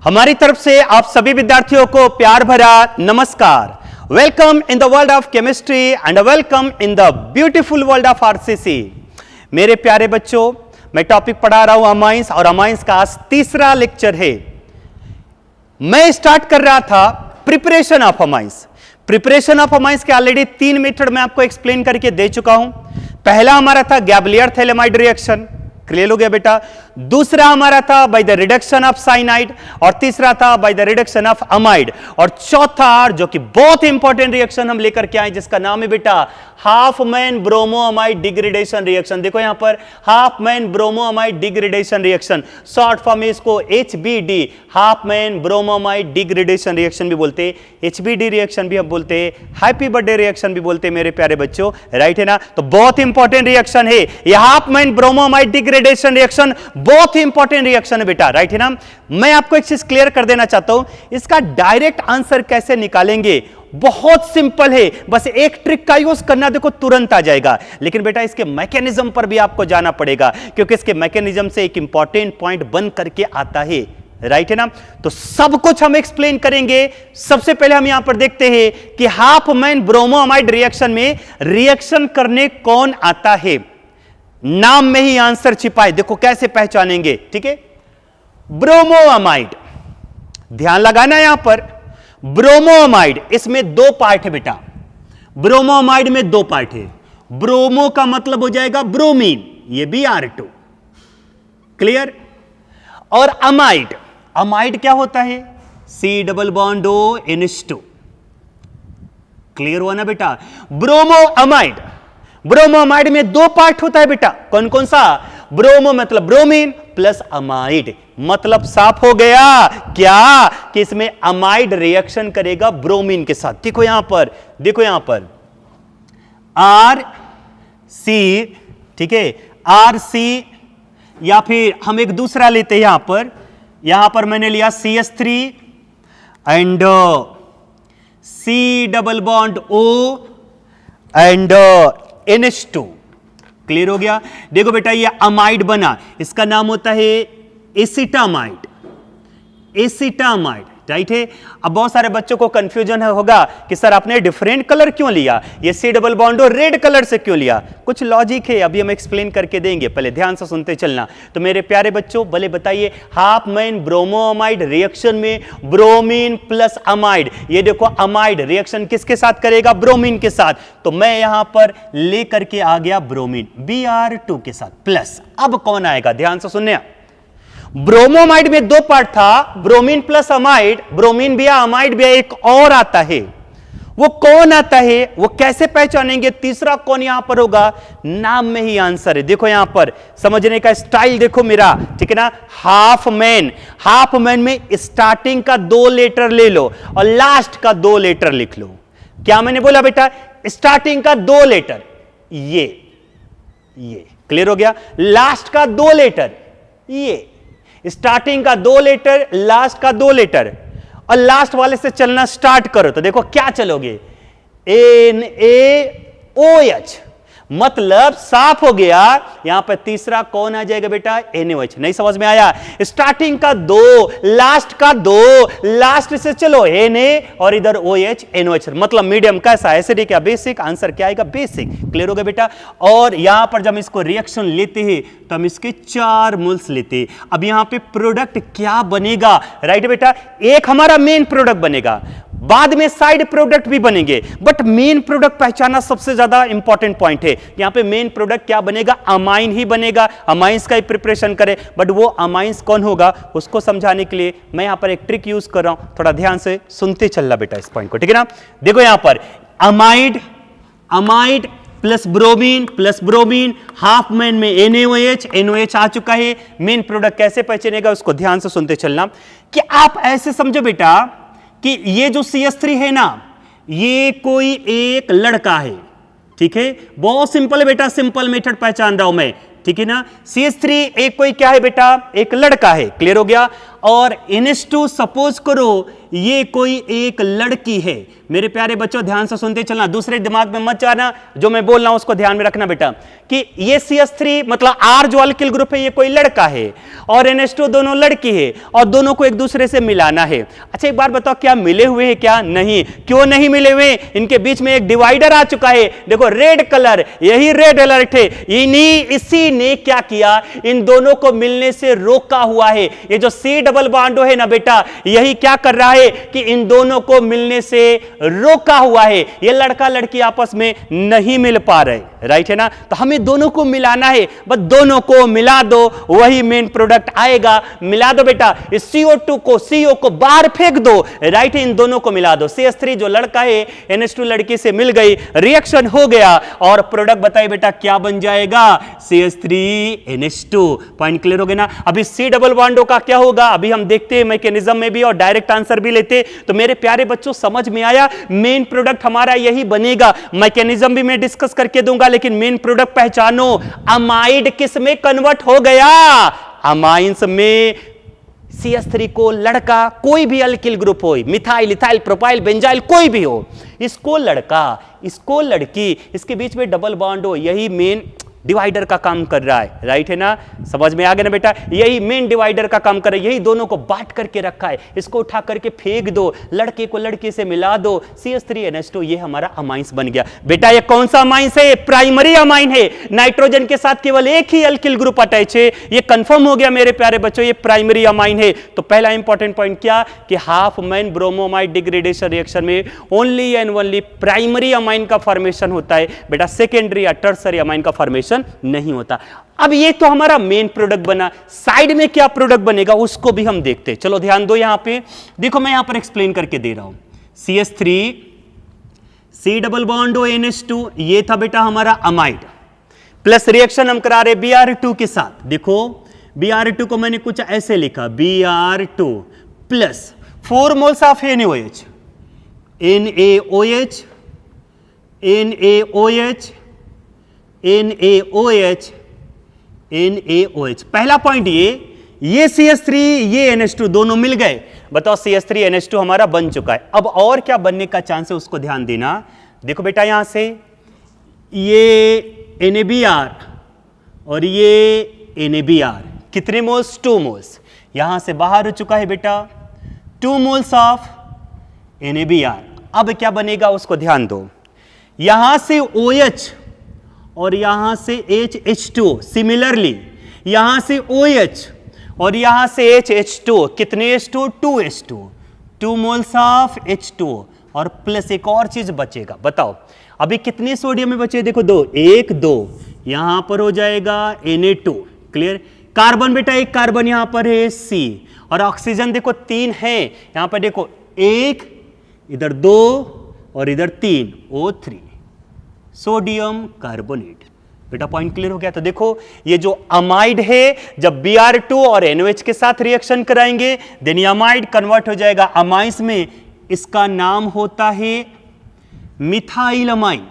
हमारी तरफ से आप सभी विद्यार्थियों को प्यार भरा नमस्कार। Welcome in the world of chemistry and welcome in the beautiful world of RCC. मेरे प्यारे बच्चों, मैं टॉपिक पढ़ा रहा हूं अमाइंस, और अमाइंस का आज तीसरा लेक्चर है। मैं स्टार्ट कर रहा था preparation of amines. Preparation of amines के ऑलरेडी 3 मेथड मैं आपको एक्सप्लेन करके दे चुका हूं। पहला हमारा था गैबलियर थैलेमाइड रिएक्शन, क्लियर हो गया बेटा। दूसरा हमारा था by the reduction of cyanide, और तीसरा था by the reduction of amide, और चौथा जो कि बहुत इंपॉर्टेंट रिएक्शन हम लेकर के आए जिसका नाम है बेटा Hofmann bromamide degradation reaction. देखो यहां पर Hofmann bromamide degradation reaction, short form में इसको HBD Hofmann bromamide degradation reaction भी बोलते हैं, HBD रिएक्शन भी हम बोलते हैं, हैप्पी बर्थडे रिएक्शन भी बोलते हैं मेरे प्यारे बच्चों, राइट है ना। तो बहुत इंपॉर्टेंट रिएक्शन है ये half man bromamide degradation reaction, बहुत ही इंपॉर्टेंट रिएक्शन है बेटा, राइट है ना। मैं आपको एक चीज क्लियर कर देना चाहता हूं, इसका डायरेक्ट आंसर कैसे निकालेंगे, बहुत सिंपल है, बस एक ट्रिक का यूज करना, देखो तुरंत आ जाएगा। लेकिन बेटा इसके मैकेनिज्म पर भी आपको जाना पड़ेगा, क्योंकि इसके मैकेनिज्म से एक इंपॉर्टेंट पॉइंट बन करके आता है, राइट है ना। तो सब कुछ हम एक्सप्लेन करेंगे। सबसे पहले हम यहां पर देखते हैं कि हाफ मैन ब्रोमोअमाइड रिएक्शन में रिएक्शन करने कौन आता है। नाम में ही आंसर छिपा है, देखो कैसे पहचानेंगे, ठीक है। ब्रोमोअमाइड, ध्यान लगाना यहां पर, ब्रोमोअमाइड, इसमें 2 पार्ट है बेटा। ब्रोमोअमाइड में 2 पार्ट है। ब्रोमो का मतलब हो जाएगा ब्रोमीन, ये Br2, क्लियर। और अमाइड, अमाइड क्या होता है, C+O2, क्लियर हुआ ना बेटा। ब्रोमोअमाइड, ब्रोमोअमाइड में 2 पार्ट होता है बेटा, कौन कौन सा। ब्रोमो मतलब ब्रोमीन प्लस अमाइड, मतलब साफ हो गया क्या कि इसमें अमाइड रिएक्शन करेगा ब्रोमीन के साथ। देखो यहां पर, देखो यहां पर RC, ठीक है, RC, या फिर हम एक दूसरा लेते हैं यहां पर मैंने लिया CH3 and C+O and NH2, clear हो गया। देखो बेटा ये अमाइड बना, इसका नाम होता है एसिटामाइड, एसिटामाइड, राइट है। अब बहुत सारे बच्चों को कंफ्यूजन होगा कि सर आपने डिफरेंट कलर क्यों लिया, ये C+O रेड कलर से क्यों लिया। कुछ लॉजिक है, अभी हम एक्सप्लेन करके देंगे, पहले ध्यान से सुनते चलना। तो मेरे प्यारे बच्चों भले बताइए, हाफ मैन ब्रोमोअमाइड रिएक्शन में ब्रोमीन प्लस अमाइड, ये देखो अमाइड रिएक्शन किसके साथ करेगा, ब्रोमीन के साथ। तो मैं यहां पर लेकर के आ गया ब्रोमीन Br2 के साथ प्लस। अब कौन आएगा, ध्यान से सुनने। ब्रोमोअमाइड में 2 पार्ट था, ब्रोमीन प्लस अमाइड, ब्रोमीन भी अमाइड भी, एक और आता है। वो कौन आता है, वो कैसे पहचानेंगे, तीसरा कौन यहां पर होगा, नाम में ही आंसर है। देखो यहां पर समझने का स्टाइल देखो मेरा, ठीक है ना। हाफ मैन, हाफ मैन में स्टार्टिंग का 2 लेटर ले लो और लास्ट का 2 लेटर लिख लो। क्या मैंने बोला बेटा, स्टार्टिंग का 2 लेटर, ये क्लियर हो गया। लास्ट का 2 लेटर, ये स्टार्टिंग का 2 लेटर, लास्ट का 2 लेटर, और लास्ट वाले से चलना स्टार्ट करो तो देखो क्या चलोगे, NaOH, मतलब साफ हो गया। यहां पर तीसरा कौन आ जाएगा बेटा, NaOH। नहीं समझ में आया, स्टार्टिंग का 2, लास्ट का 2, लास्ट से चलो Na और इधर OH NaOH, मतलब मीडियम कैसा, एसिडिक या बेसिक, आंसर क्या आएगा, बेसिक, क्लियर हो गया बेटा। और यहां पर जब इसको रिएक्शन लेते हैं तो हम इसके 4 मोल्स लेते हैं। अब यहां पे प्रोडक्ट क्या बनेगा, राइट बेटा, एक हमारा मेन प्रोडक्ट बनेगा, बाद में साइड प्रोडक्ट भी बनेंगे, बट मेन प्रोडक्ट पहचानना सबसे ज्यादा इंपॉर्टेंट पॉइंट है। यहां पे मेन प्रोडक्ट क्या बनेगा, अमाइन ही बनेगा, अमाइंस का ही प्रिपरेशन करें, बट वो अमाइंस कौन होगा उसको समझाने के लिए मैं यहां पर एक ट्रिक यूज कर रहा हूं, थोड़ा ध्यान से सुनते चलना बेटा इस पॉइंट को, ठीक है ना। देखो यहां पर amide, amide plus bromine, half man में NaOH आ चुका है। मेन प्रोडक्ट कैसे पहचानेगा उसको ध्यान से सुनते चलना, कि आप ऐसे समझो बेटा कि ये जो CH3 है ना, ये कोई एक लड़का है, ठीक है। बहुत सिंपल है बेटा, सिंपल मेथड पहचान रहा हूं मैं, ठीक है ना। CH3 एक कोई क्या है बेटा, एक लड़का है, क्लियर हो गया। और NH2 सपोज करो ये कोई एक लड़की है। मेरे प्यारे बच्चों ध्यान से सुनते चलना, दूसरे दिमाग में मत जाना, जो मैं बोल रहा हूं उसको ध्यान में रखना बेटा, कि ये CH3 मतलब R जो अल्किल ग्रुप है ये कोई लड़का है और NH2 दोनों लड़की है और दोनों को एक दूसरे से मिलाना है। अच्छा एक बार बताओ क्या मिले हुए हैं क्या? नहीं। क्यों नहीं मिले हुए? इनके बीच में एक डिवाइडर आ चुका है, देखो रेड कलर, यही रेड अलर्ट है। इसी ने क्या किया, इन दोनों को मिलने से रोका हुआ है। ये जो C डबल बॉन्ड है ना बेटा, यही क्या कर रहा है कि इन दोनों को मिलने से रोका हुआ है। ये लड़का लड़की आपस में नहीं मिल पा रहे, राइट है ना? तो हमें दोनों को मिलाना है, बस दोनों को मिला दो, वही मेन प्रोडक्ट आएगा। मिला दो बेटा, इस CO2 को, CO को बाहर फेंक दो, राइट है? इन दोनों को मिला दो। CH3 जो लड़का है NH2 लड़की से मिल गई, रिएक्शन हो गया और प्रोडक्ट बताइए बेटा क्या बन जाएगा? CH3NH2। पॉइंट क्लियर हो गया ना? अभी C डबल बॉन्डों का क्या होगा अभी हम देखते हैं मैकेनिज्म में भी और डायरेक्ट आंसर भी लेते। तो मेरे प्यारे बच्चों समझ में आया, मेन प्रोडक्ट हमारा यही बनेगा। मैकेनिज्म भी मैं डिस्कस करके दूंगा, लेकिन मेन प्रोडक्ट पहचानो। अमाइड किस में कन्वर्ट हो गया? अमाइंस में। CH3 को लड़का, कोई भी अल्किल ग्रुप हो, मिथाइल, इथाइल, प्रोपाइल, बेंजाइल कोई भी हो, इसको लड़का, इसको लड़की, इसके बीच में डबल बॉन्ड हो, यही मेन डिवाइडर का काम कर रहा है, राइट है ना? समझ में आ गया ना बेटा? यही मेन डिवाइडर का काम कर रहा है, यही दोनों को बांट करके रखा है। इसको उठा करके फेंक दो, लड़के को लड़के से मिला दो, CH3NH2, ये हमारा अमाइंस बन गया। बेटा ये कौन सा अमाइंस है? प्राइमरी अमाइन है। नाइट्रोजन के साथ केवल एक ही अल्किल ग्रुप अटैच है, ये कंफर्म हो गया मेरे प्यारे बच्चों, ये प्राइमरी अमाइन है। तो पहला इंपॉर्टेंट पॉइंट क्या कि Hofmann bromamide degradation reaction में only and only primary amine का फॉर्मेशन होता है बेटा, सेकेंडरी या टर्सरी अमाइन का फॉर्मेशन नहीं होता। अब ये तो हमारा मेन प्रोडक्ट बना, साइड में क्या प्रोडक्ट बनेगा उसको भी हम देखते हैं। चलो ध्यान दो, यहां पे देखो मैं यहां पर एक्सप्लेन करके दे रहा हूं। CH3 C double bond O NH2, ये था बेटा हमारा अमाइड, प्लस रिएक्शन हम करा रहे Br2 के साथ। देखो Br2 को मैंने कुछ ऐसे लिखा, Br2 plus 4 moles of NaOH, NaOH, NaOH, NaOH, NaOH। पहला पॉइंट ये CH3 ये NH2 दोनों मिल गए। बताओ CH3NH2 हमारा बन चुका है। अब और क्या बनने का चांस है उसको ध्यान देना। देखो बेटा यहां से ये NaBr और ये NaBr कितने मोल्स? 2 मोल्स। यहां से बाहर हो चुका है बेटा 2 मोल्स ऑफ NaBr। अब क्या बनेगा उसको ध्यान दो। यहां से OH और यहां से H2, सिमिलरली यहां से OH और यहां से H2, कितने H2? 2H2, 2 moles of H2 और प्लस एक और चीज बचेगा। बताओ अभी कितने सोडियम में बचे? देखो 2, 1 2, यहां पर हो जाएगा Na2। क्लियर? कार्बन बेटा एक कार्बन यहां पर है C और ऑक्सीजन देखो 3 है, यहां पर देखो 1, इधर 2 और इधर 3, O3, सोडियम कार्बोनेट। बेटा पॉइंट क्लियर हो गया? तो देखो ये जो अमाइड है जब Br2 और NaOH के साथ रिएक्शन कराएंगे देन ये अमाइड कन्वर्ट हो जाएगा अमाइंस में। इसका नाम होता है मिथाइल अमाइन।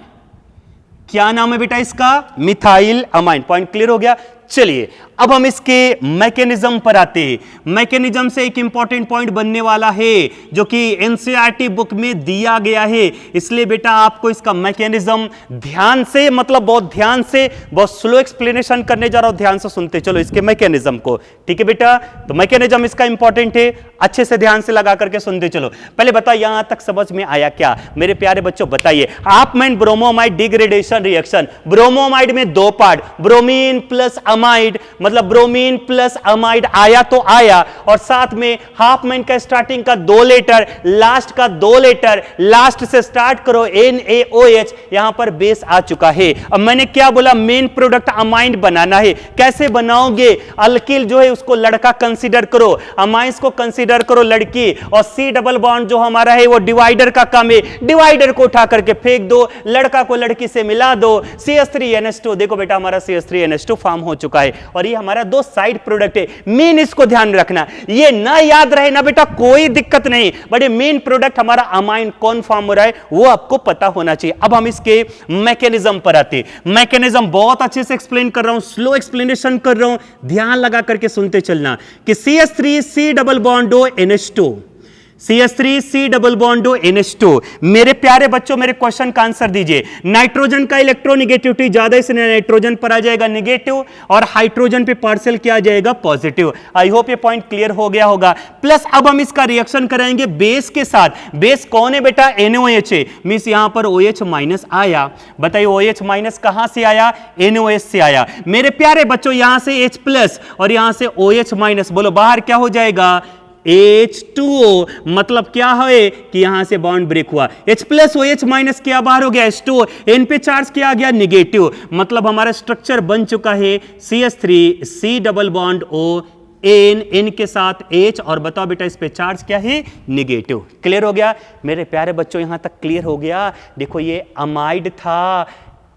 क्या नाम है बेटा इसका? Methyl amine. पॉइंट क्लियर हो गया? चलिए अब हम इसके मैकेनिज्म पर आते हैं। मैकेनिज्म से एक इंपॉर्टेंट पॉइंट बनने वाला है जो कि एनसीईआरटी बुक में दिया गया है, इसलिए बेटा आपको इसका मैकेनिज्म ध्यान से, मतलब बहुत ध्यान से, बहुत स्लो एक्सप्लेनेशन करने जा रहा हूं, ध्यान से सुनते चलो इसके मैकेनिज्म को। ठीक है बेटा? तो मैकेनिज्म इसका इंपॉर्टेंट है, अच्छे से ध्यान से लगा करके सुनते चलो। पहले बताओ यहां तक समझ में आया क्या मेरे प्यारे बच्चों? बताइए। Hopman bromamide degradation reaction, bromamide में 2 पार्ट, ब्रोमीन प्लस अमाइड, मतलब ब्रोमीन प्लस अमाइड आया तो आया, और साथ में हाफमैन का स्टार्टिंग का 2 लेटर, लास्ट का 2 लेटर, लास्ट से स्टार्ट करो NaOH, यहां पर बेस आ चुका है। अब मैंने क्या बोला? मेन प्रोडक्ट अमाइड बनाना है। कैसे बनाओगे? अल्किल जो है उसको लड़का कंसीडर करो, अमाइंस को कंसीडर करो लड़की, और C डबल बॉन्ड जो हमारा है वो डिवाइडर का काम है, डिवाइडर को उठा करके फेंक दो, लड़का को लड़की से मिला दो, CH3NH2। देखो बेटा हमारा CH3NH2 फॉर्म हो चुका है, और और ये हमारा दो साइड प्रोडक्ट है। मेन इसको ध्यान रखना, ये ना याद रहे ना बेटा कोई दिक्कत नहीं, बट ये मेन प्रोडक्ट हमारा अमाइन कौन फॉर्म हो रहा है वो आपको पता होना चाहिए। अब हम इसके मैकेनिज्म पर आते हैं। मैकेनिज्म बहुत अच्छे से एक्सप्लेन कर रहा हूं, स्लो एक्सप्लेनेशन कर रहा हूं, ध्यान लगा करके सुनते चलना कि CH3 C double bond O NH2, CH3 C double bond O NH2। मेरे प्यारे बच्चों मेरे क्वेश्चन का आंसर दीजिए। नाइट्रोजन का इलेक्ट्रोनेगेटिविटी ज्यादा इसलिए नाइट्रोजन पर आ जाएगा नेगेटिव और हाइड्रोजन पे पार्शियल क्या आ जाएगा पॉजिटिव। आई होप ये पॉइंट क्लियर हो गया होगा। प्लस अब हम इसका रिएक्शन कराएंगे बेस के साथ। बेस कौन है बेटा? NOH है, मींस यहां पर OH माइनस आया। बताइए OH माइनस कहां से आया? NOH से आया। मेरे प्यारे बच्चों यहां से H प्लस और यहां से OH माइनस, बोलो बाहर क्या हो जाएगा? H2O। मतलब क्या है कि यहां से बॉन्ड ब्रेक हुआ, H प्लस OH माइनस क्या बाहर हो गया? H2O। N पे चार्ज क्या आ गया? निगेटिव। मतलब हमारा स्ट्रक्चर बन चुका है CH3 C double bond O N के साथ H, और बताओ बेटा इस पे चार्ज क्या है? निगेटिव। क्लियर हो गया मेरे प्यारे बच्चों? यहां तक क्लियर हो गया। देखो ये अमाइड था,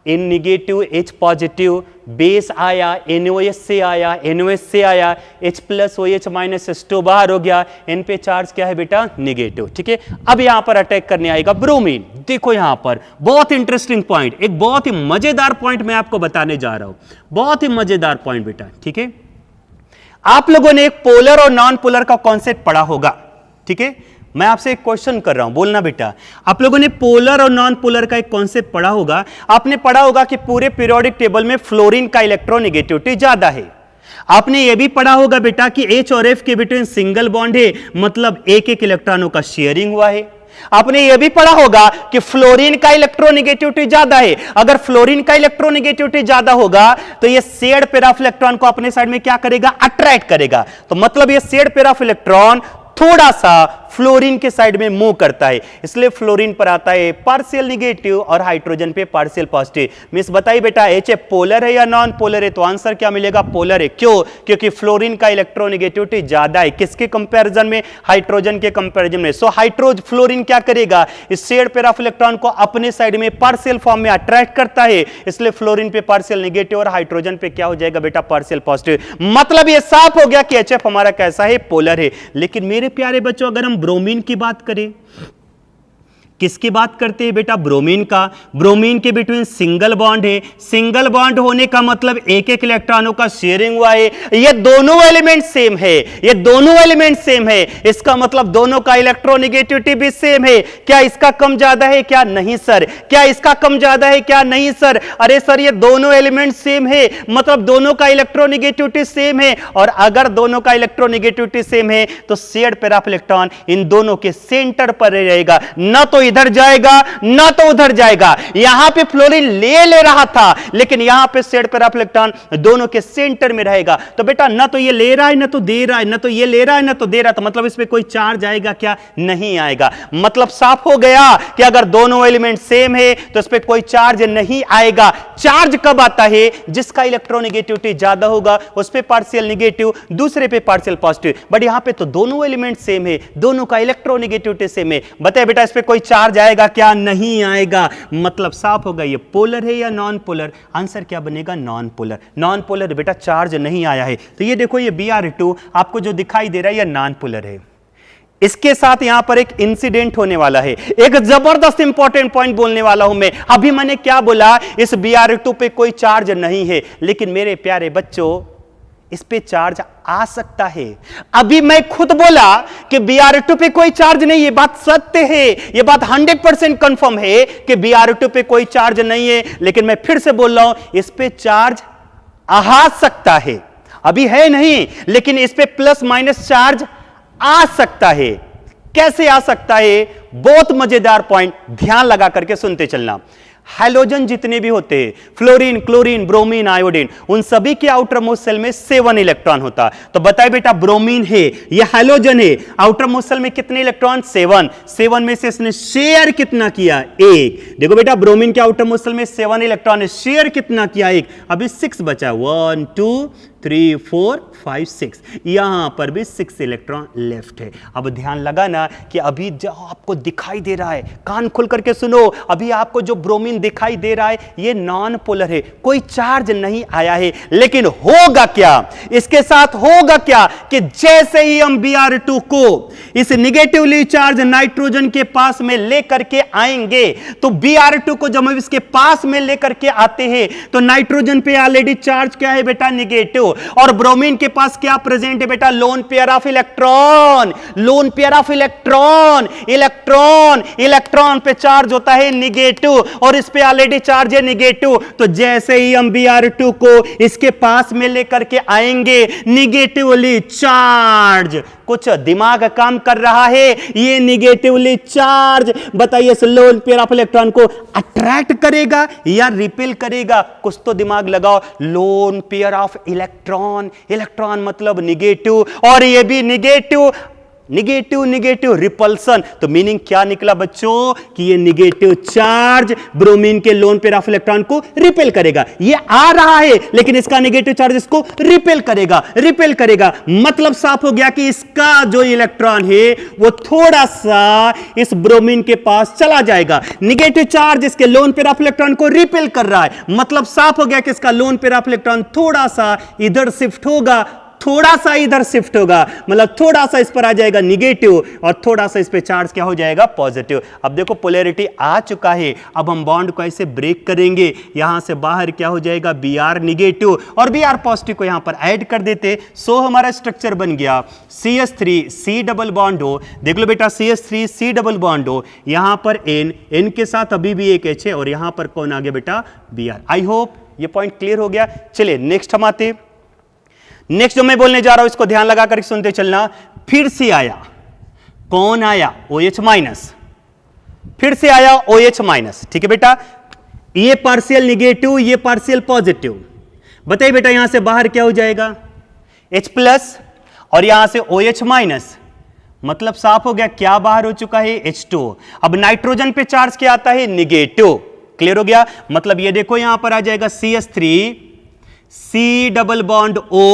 N negative H positive, base आया NOH से आया, NOH से आया, H plus OH minus H2 बाहर हो गया, N पे चार्ज क्या है बेटा? निगेटिव। ठीक है, अब यहां पर अटैक करने आएगा ब्रोमीन। देखो यहां पर बहुत इंटरेस्टिंग पॉइंट, एक बहुत ही मजेदार पॉइंट मैं आपको बताने जा रहा हूं, बहुत ही मजेदार पॉइंट बेटा। ठीक है, आप लोगों ने एक पोलर और नॉन पोलर का कॉन्सेप्ट पढ़ा होगा। ठीक है, मैं आपसे एक क्वेश्चन कर रहा हूं, बोलना बेटा। आप लोगों ने पोलर और नॉन पोलर का एक कॉन्सेप्ट पढ़ा होगा। आपने पढ़ा होगा कि पूरे पीरियोडिक टेबल में फ्लोरीन का इलेक्ट्रोनेगेटिविटी ज्यादा है। आपने यह भी पढ़ा होगा बेटा कि H और F के बिटवीन सिंगल बॉन्ड है, मतलब एक एक इलेक्ट्रॉनों का शेयरिंग हुआ है। आपने यह भी पढ़ा होगा कि फ्लोरीन का इलेक्ट्रोनेगेटिविटी ज्यादा है। अगर फ्लोरीन का इलेक्ट्रोनेगेटिविटी ज्यादा होगा तो यह शेयर्ड पेयर ऑफ इलेक्ट्रॉन को अपने साइड में क्या करेगा? अट्रैक्ट करेगा। तो मतलब यह शेयर्ड पेयर ऑफ इलेक्ट्रॉन थोड़ा सा फ्लोरीन के साइड में मूव करता है, इसलिए फ्लोरीन पर आता है पार्शियल निगेटिव और हाइड्रोजन पे पार्शियल पॉजिटिव। मिस बताइए बेटा HF पोलर है या नॉन पोलर है? तो आंसर क्या मिलेगा? पोलर है। क्यों? क्योंकि फ्लोरीन का इलेक्ट्रोनेगेटिविटी ज्यादा है। किसके कंपैरिजन में? हाइड्रोजन के कंपैरिजन में। सो फ्लोरीन क्या करेगा? इस शेयर्ड पेयर ऑफ इलेक्ट्रॉन को अपने साइड में पार्शियल फॉर्म में अट्रैक्ट करता है, इसलिए फ्लोरीन पे पार्शियल निगेटिव और हाइड्रोजन पे क्या हो जाएगा बेटा? Partial positive. मतलब यह साफ हो गया कि HF हमारा कैसा है? पोलर है। लेकिन मेरे प्यारे बच्चों अगर हम ब्रोमीन की बात करें, किसकी बात करते हैं बेटा? ब्रोमीन का। ब्रोमीन के बिटवीन सिंगल बॉन्ड है, सिंगल बॉन्ड होने का मतलब एक एक इलेक्ट्रॉनों का शेयरिंग हुआ है। ये दोनों एलिमेंट सेम है, ये दोनों एलिमेंट सेम है, इसका मतलब दोनों का इलेक्ट्रोनेगेटिविटी भी सेम है। क्या इसका कम ज्यादा है? क्या नहीं सर। क्या इसका कम ज्यादा है? क्या नहीं सर। अरे सर ये दोनों एलिमेंट सेम है, मतलब दोनों का इलेक्ट्रोनेगेटिविटी सेम है, और अगर दोनों का इलेक्ट्रोनेगेटिविटी सेम है तो shared pair of electron in दोनों के सेंटर पर रहेगा, ना तो इधर जाएगा ना तो उधर जाएगा। यहां पे फ्लोरीन ले रहा था, लेकिन यहां पे शेयर्ड पेयर ऑफ इलेक्ट्रॉन दोनों के सेंटर में रहेगा। तो बेटा ना तो ये ले रहा है ना तो दे रहा है, ना तो ये ले रहा है ना तो दे रहा है, तो मतलब इस पे कोई चार्ज आएगा क्या? नहीं आएगा। मतलब साफ हो गया कि अगर दोनों एलिमेंट सेम है तो इस पे कोई चार्ज नहीं आएगा। चार्ज कब आता है? जिसका इलेक्ट्रोनेगेटिविटी ज्यादा होगा उस पे पार्शियल निगेटिव, दूसरे पे पार्शियल पॉजिटिव। बट यहां पे तो दोनों एलिमेंट सेम है, दोनों का इलेक्ट्रोनेगेटिविटी सेम है। बताए बेटा इस पे कोई चार्ज आएगा क्या? नहीं आएगा। मतलब साफ होगा ये पोलर है या नॉन पोलर? आंसर क्या बनेगा? Non polar. नॉन पोलर बेटा चार्ज नहीं आया है। तो ये देखो ये Br2 आपको जो दिखाई दे रहा है ये नॉन पोलर है। इसके साथ यहां पर एक इंसिडेंट होने वाला है, एक जबरदस्त इंपॉर्टेंट पॉइंट बोलने वाला हूं मैं। अभी मैंने क्या बोला? इस Br2 पे कोई चार्ज नहीं है, लेकिन मेरे प्यारे बच्चों इस पे चार्ज आ सकता है। अभी मैं खुद बोला कि Br2 पे कोई चार्ज नहीं, ये बात सत्य है, ये बात 100% कंफर्म है कि Br2 पे कोई चार्ज नहीं है, लेकिन मैं फिर से बोल रहा हूं इस पे चार्ज आ सकता है। अभी है नहीं, लेकिन इस पे प्लस माइनस चार्ज आ सकता है। कैसे आ सकता है? बहुत मजेदार पॉइंट, ध्यान लगा करके सुनते चलना। हैलोजन जितने भी होते हैं, फ्लोरीन, क्लोरीन, ब्रोमीन, आयोडीन, उन सभी के आउटर मोस्ट सेल में 7 इलेक्ट्रॉन होता। तो बताए बेटा ब्रोमीन है, ये हैलोजन है, आउटर मोस्ट सेल में कितने इलेक्ट्रॉन? 7 में से इसने शेयर कितना किया? 1। देखो बेटा ब्रोमीन के आउटर मोस्ट सेल में 7 इलेक्ट्रॉन है, शेयर कितना किया? 1। अभी 6 बचा, 1 2 3 4 5 6, यहां पर भी 6 इलेक्ट्रॉन लेफ्ट है। अब ध्यान लगा ना कि अभी जो आपको दिखाई दे रहा है, कान खोल करके सुनो, अभी आपको जो ब्रोमीन दिखाई दे रहा है ये नॉन पोलर है, कोई चार्ज नहीं आया है। लेकिन होगा क्या, इसके साथ होगा क्या कि जैसे ही हम Br2 को इस निगेटिवली चार्ज नाइट्रोजन के पास में लेकर के आएंगे, तो Br2 को जब हम इसके पास में लेकर के आते हैं तो नाइट्रोजन पे ऑलरेडी चार्ज क्या है बेटा, निगेटिव, और ब्रोमीन के पास क्या प्रेजेंट है बेटा, loan pair of electron. Loan pair of electron, electron electron पे चार्ज होता है निगेटिव, और इस पे ऑलरेडी चार्ज है निगेटिव। तो जैसे ही हम Br2 को इसके पास में लेकर के आएंगे, निगेटिवली चार्ज, कुछ दिमाग काम कर रहा है, ये निगेटिवली चार्ज बताइए इस लोन पेयर ऑफ इलेक्ट्रॉन को अट्रैक्ट करेगा या रिपेल करेगा, कुछ तो दिमाग लगाओ। Loan pair of electron, electron मतलब निगेटिव, और ये भी निगेटिव, निगेटिव निगेटिव रिपल्सन। तो मीनिंग क्या निकला बच्चों कि ये निगेटिव चार्ज ब्रोमीन के लोन पेयर ऑफ इलेक्ट्रॉन को रिपेल करेगा। ये आ रहा है लेकिन इसका निगेटिव चार्ज इसको रिपेल करेगा, रिपेल करेगा। मतलब साफ हो गया कि इसका जो इलेक्ट्रॉन है वो थोड़ा सा इस ब्रोमीन के पास चला जाएगा। निगेटिव चार्ज इसके लोन पेयर ऑफ इलेक्ट्रॉन को रिपेल कर रहा है, मतलब साफ हो गया कि इसका लोन पेयर ऑफ इलेक्ट्रॉन थोड़ा सा इधर शिफ्ट होगा, थोड़ा सा इधर शिफ्ट होगा, मतलब थोड़ा सा इस पर आ जाएगा निगेटिव और थोड़ा सा इस पे चार्ज क्या हो जाएगा, पॉजिटिव। अब देखो पोलैरिटी आ चुका है, अब हम बॉन्ड को ऐसे ब्रेक करेंगे, यहां से बाहर क्या हो जाएगा, Br निगेटिव और Br पॉजिटिव को यहां पर ऐड कर देते। सो हमारा स्ट्रक्चर बन गया CH3 C डबल बॉन्ड हो। देख लो बेटा CH3 C डबल बॉन्ड हो, यहां पर N के साथ अभी भी एक H है और यहां पर कौन आ गया बेटा, Br। आई होप ये पॉइंट क्लियर हो गया। चलिए नेक्स्ट हम आते। नेक्स्ट जो मैं बोलने जा रहा हूं इसको ध्यान लगा कर सुनते चलना। फिर से आया, कौन आया, OH माइनस, फिर से आया OH माइनस, ठीक है बेटा। ये पार्शियल निगेटिव, ये पार्शियल पॉजिटिव, बताइए बेटा यहां से बाहर क्या हो जाएगा, H प्लस और यहां से OH माइनस, मतलब साफ हो गया क्या बाहर हो चुका है, H2। अब नाइट्रोजन पे चार्ज क्या आता है, निगेटिव। क्लियर हो गया, मतलब ये देखो यहां पर आ जाएगा CH3 C double bond O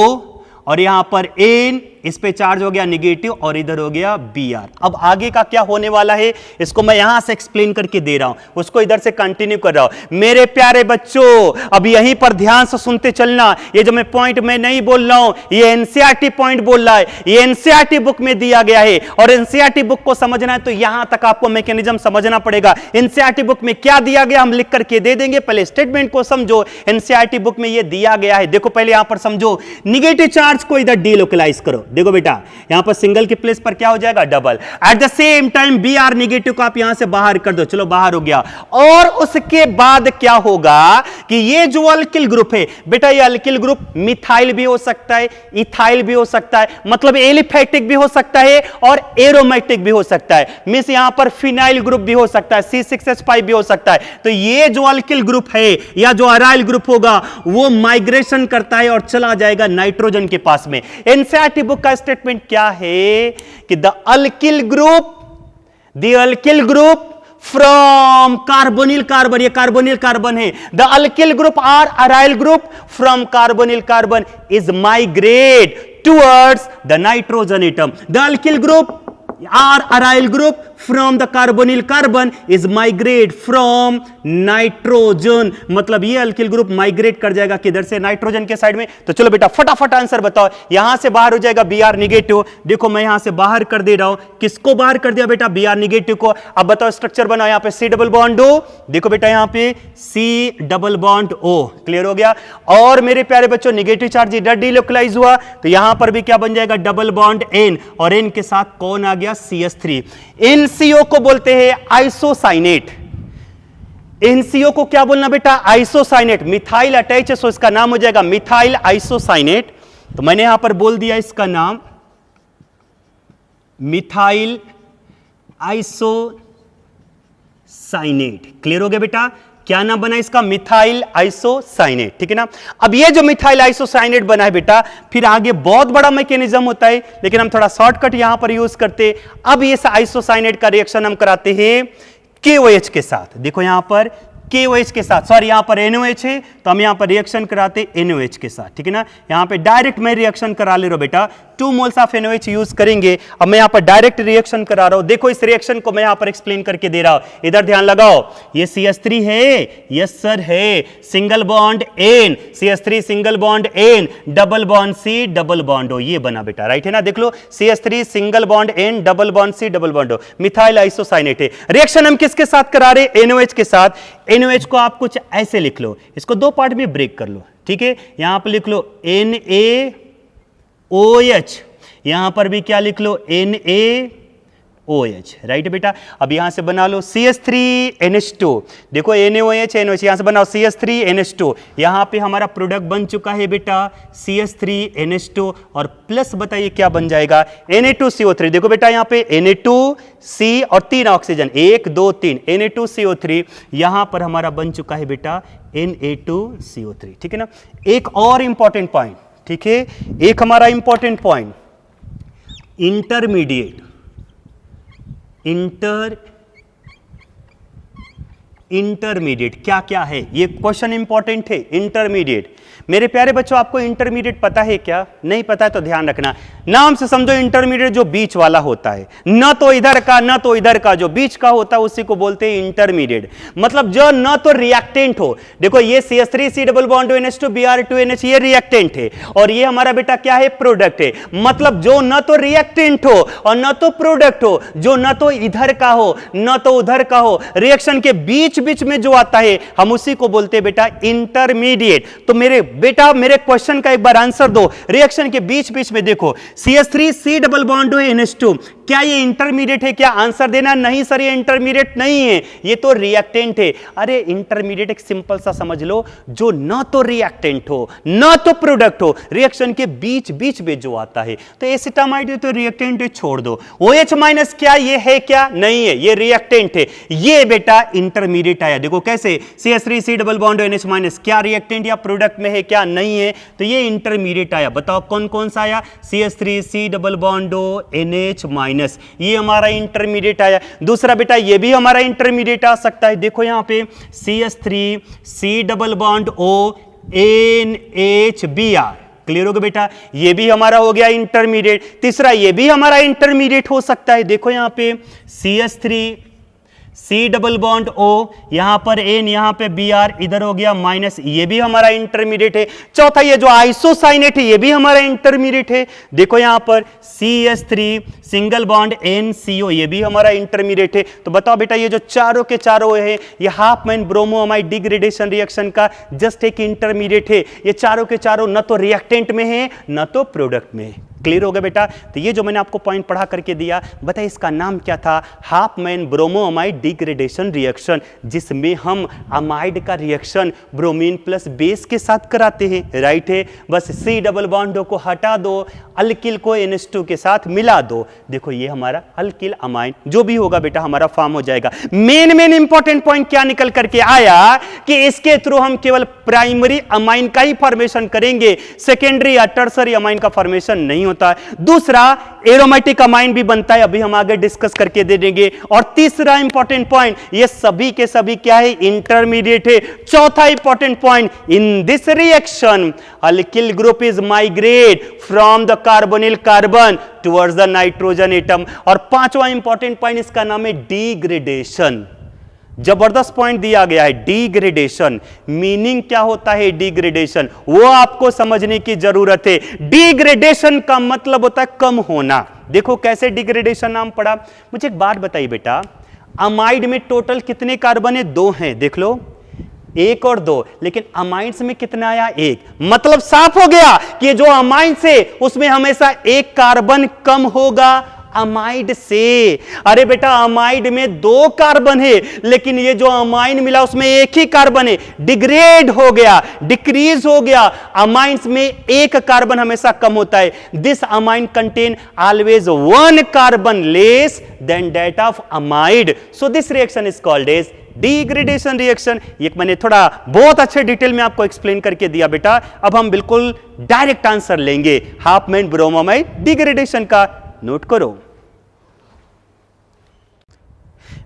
और यहां पर N, इस पे चार्ज हो गया निगेटिव और इधर हो गया Br। अब आगे का क्या होने वाला है इसको मैं यहां से एक्सप्लेन करके दे रहा हूं, उसको इधर से कंटिन्यू कर रहा हूं। मेरे प्यारे बच्चों अब यहीं पर ध्यान से सुनते चलना, ये जो मैं पॉइंट मैं नहीं बोल रहा हूं, ये एनसीईआरटी पॉइंट बोल रहा है, ये एनसीईआरटी बुक में दिया गया है। और एनसीईआरटी बुक को समझना है तो यहां तक आपको मैकेनिज्म समझना पड़ेगा। एनसीईआरटी बुक में क्या दिया गया हम लिख करके दे देंगे, पहले स्टेटमेंट को समझो। एनसीईआरटी बुक में ये दिया गया है, देखो पहले यहां पर समझो, निगेटिव चार्ज को इधर डीलोकलाइज करो। देखो बेटा यहां पर सिंगल के प्लेस पर क्या हो जाएगा, double. At the same time Br negative को आप यहां से बाहर कर दो, चलो बाहर हो गया। और उसके बाद क्या होगा कि ये जो अल्किल ग्रुप है बेटा, ये अल्किल ग्रुप मिथाइल भी हो सकता है, इथाइल भी हो सकता है, मतलब एलिफैटिक भी हो सकता है और एरोमेटिक भी हो सकता है। मींस यहां पर फिनाइल ग्रुप भी हो सकता है, C6H5 भी हो सकता है। तो ये जो अल्किल ग्रुप है या जो अराइल ग्रुप होगा वो माइग्रेशन करता है और चला जाएगा नाइट्रोजन के पास में। एनसीईआरटी बुक का स्टेटमेंट क्या है कि the alkyl group from carbonyl carbon, ये कार्बोनिल कार्बन है, the alkyl group or aryl group from carbonyl carbon is migrate towards the nitrogen atom. The alkyl group or aryl group from the carbonyl carbon is migrate from nitrogen, मतलब ये alkyl group migrate कर जाएगा किधर से, nitrogen के side में। तो चलो बेटा फटाफट आंसर बताओ, यहां से बाहर हो जाएगा Br निगेटिव। देखो मैं यहां से बाहर कर दे रहा हूं, किसको बाहर कर दिया बेटा, Br निगेटिव को। अब बताओ स्ट्रक्चर बनाओ, यहां पे C डबल बॉन्ड O, देखो बेटा यहां पे C double bond O, clear हो गया। और मेरे प्यारे बच्चों निगेटिव चार्ज इधर डीलोकलाइज हुआ तो यहां पर भी क्या बन जाएगा, डबल बॉन्ड N, और N के साथ कौन आ गया, CH3। NCO को बोलते हैं आइसोसाइनेट। NCO को क्या बोलना बेटा, आइसोसाइनेट। मिथाइल अटैच है सो इसका नाम हो जाएगा मिथाइल आइसोसाइनेट। तो मैंने यहां पर बोल दिया इसका नाम मिथाइल आइसोसाइनेट। क्लियर हो गया बेटा, क्या नाम बना इसका, मिथाइल आइसोसाइनेट, ठीक है ना। अब ये जो मिथाइल आइसोसाइनेट बना है बेटा, फिर आगे बहुत बड़ा मैकेनिज्म होता है लेकिन हम थोड़ा शॉर्टकट यहां पर यूज करते। अब ये आइसोसाइनेट का रिएक्शन हम कराते हैं KOH के साथ। देखो यहां पर KOH के साथ, सॉरी यहां पर NOH है तो हम यहां पर रिएक्शन कराते NOH के साथ, ठीक है ना। यहां पे डायरेक्ट मैं रिएक्शन करा ले रहा हूं बेटा, 2 मोल्स ऑफ NOH यूज करेंगे। अब मैं यहां पर डायरेक्ट रिएक्शन करा रहा हूं, देखो इस रिएक्शन को मैं यहां पर एक्सप्लेन करके दे रहा हूं, इधर ध्यान लगाओ। ये CH3 है, यस सर है, single bond N, CH3 single bond N, double bond C, double bond O, ये बना बेटा, राइट है ना। देख लो CH3 single bond N, double bond C, double bond O, methyl isocyanate है। रिएक्शन हम किसके साथ करा रहे, NOH के साथ। NOH को आप कुछ ऐसे लिख लो, इसको 2 पार्ट में ब्रेक कर लो, ठीक है। यहां पर लिख लो NaOH, यहां पर भी क्या लिख लो NaOH, राइट बेटा। अब यहां से बना लो CH3NH2, देखो NaOH NOH, यहां से बनाओ CH3NH2, यहां पे हमारा प्रोडक्ट बन चुका है बेटा CH3NH2, और प्लस बताइए क्या बन जाएगा Na2CO3। देखो बेटा यहां पे Na2C और 3 ऑक्सीजन, 1 2 3, Na2CO3, यहां पर हमारा बन चुका है बेटा Na2CO3, ठीक है ना। एक और इंपॉर्टेंट पॉइंट, ठीक है, एक हमारा इंपॉर्टेंट पॉइंट, इंटरमीडिएट क्या क्या है, ये क्वेश्चन इंपॉर्टेंट है। इंटरमीडिएट मेरे प्यारे बच्चों, आपको इंटरमीडिएट पता है क्या? नहीं पता है तो ध्यान रखना, नाम से समझो इंटरमीडिएट जो बीच वाला होता है, न तो इधर का न तो इधर का, जो बीच का होता है उसी को बोलते हैं इंटरमीडिएट। मतलब जो न तो रिएक्टेंट हो, देखो ये CH3C double bond NH2 Br2NH, ये रिएक्टेंट है, और ये हमारा बेटा क्या है, प्रोडक्ट है। मतलब जो न तो रिएक्टेंट हो और न तो प्रोडक्ट हो, जो न तो इधर का हो न तो उधर का हो, रिएक्शन के बीच बीच में जो आता है हम उसी को बोलते हैं बेटा इंटरमीडिएट। तो मेरे बेटा मेरे क्वेश्चन का एक बार आंसर दो, रिएक्शन के बीच बीच में देखो CH3C डबल बॉन्ड NH2, क्या ये इंटरमीडिएट है? क्या आंसर देना, नहीं सर ये इंटरमीडिएट नहीं है, ये तो रिएक्टेंट है। अरे इंटरमीडिएट एक सिंपल सा समझ लो, जो न तो रिएक्टेंट हो न तो प्रोडक्ट हो, रिएक्शन के बीच बीच में जो आता है। तो एसिटामाइड तो रिएक्टेंट है, छोड़ दो। OH माइनस क्या ये है? क्या नहीं है, ये रिएक्टेंट है। ये बेटा इंटरमीडिएट आया, देखो कैसे CH3C double bond NH minus, क्या रिएक्टेंट या प्रोडक्ट में है? क्या नहीं है, तो ये इंटरमीडिएट आया। बताओ कौन कौन सा आया? CH3C double bond NH minus, ये हमारा इंटरमीडिएट आया। दूसरा बेटा ये भी हमारा इंटरमीडिएट आ सकता है, देखो यहां पे CH3C double bond O NHBr, clear हो गया बेटा, ये भी हमारा हो गया इंटरमीडिएट। तीसरा ये भी हमारा इंटरमीडिएट हो सकता है, देखो यहां पे CH3C डबल बॉन्ड O, यहां पर N, यहां पे Br, इधर हो गया माइनस, ये भी हमारा इंटरमीडिएट है। चौथा ये जो आइसोसाइनेट है, ये भी हमारा इंटरमीडिएट है, देखो यहां पर CH3 सिंगल बॉन्ड NCO, ये भी हमारा इंटरमीडिएट है। तो बताओ बेटा ये जो चारों के चारों है, ये half man bromamide degradation reaction का जस्ट एक इंटरमीडिएट है। ये चारों के चारों न तो रिएक्टेंट में है न तो प्रोडक्ट में है। क्लियर हो गया बेटा। तो ये जो मैंने आपको पॉइंट पढ़ा करके दिया, बताइए इसका नाम क्या था? Half man bromamide degradation reaction, जिसमें हम अमाइड का रिएक्शन ब्रोमीन प्लस बेस के साथ कराते हैं, राइट है। बस C डबल बॉन्ड को हटा दो, अल्किल को NH2 के साथ मिला दो, देखो ये हमारा अल्किल अमाइन जो भी होगा बेटा हमारा फॉर्म हो जाएगा। मेन इंपॉर्टेंट पॉइंट क्या निकल करके आया कि इसके थ्रू हम केवल प्राइमरी अमाइन का ही फॉर्मेशन करेंगे, सेकेंडरी या टर्सरी अमाइन का फॉर्मेशन नहीं होता है। दूसरा एरोमेटिक अमाइन भी बनता है, अभी हम आगे डिस्कस करके दे देंगे। और तीसरा इंपॉर्टेंट पॉइंट, ये सभी के सभी क्या है? इंटरमीडिएट है। चौथा important point, in this reaction alkyl group is migrate from the carbonyl carbon towards the nitrogen atom. और पांचवा इंपॉर्टेंट पॉइंट, इसका नाम है डिग्रेडेशन। जबरदस्त पॉइंट दिया गया है, डिग्रेडेशन। मीनिंग क्या होता है डिग्रेडेशन, वो आपको समझने की जरूरत है। डिग्रेडेशन का मतलब होता है कम होना। देखो कैसे डिग्रेडेशन नाम पड़ा। मुझे एक बात बताइए बेटा, अमाइड में टोटल कितने कार्बन है? 2 हैं, देख लो 1 और 2, लेकिन अमाइड्स में कितना आया? 1। मतलब साफ हो गया कि जो अमाइड्स है उसमें हमेशा 1 कार्बन कम होगा अमाइड से। अरे बेटा अमाइड में 2 कार्बन है, लेकिन ये जो अमाइन मिला उसमें 1 ही कार्बन है, डिग्रेड हो गया, डिक्रीज हो गया। अमाइन्स में 1 कार्बन हमेशा कम होता है। This amine contain always 1 carbon less than that of amide, so this reaction is called as degradation reaction. ये मैंने थोड़ा बहुत अच्छे डिटेल में आपको एक्सप्लेन करके दिया बेटा। अब हम बिल्कुल डायरेक्ट आंसर लेंगे हाफ मैन ब्रोमोअमाइड डिग्रेडेशन का, नोट करो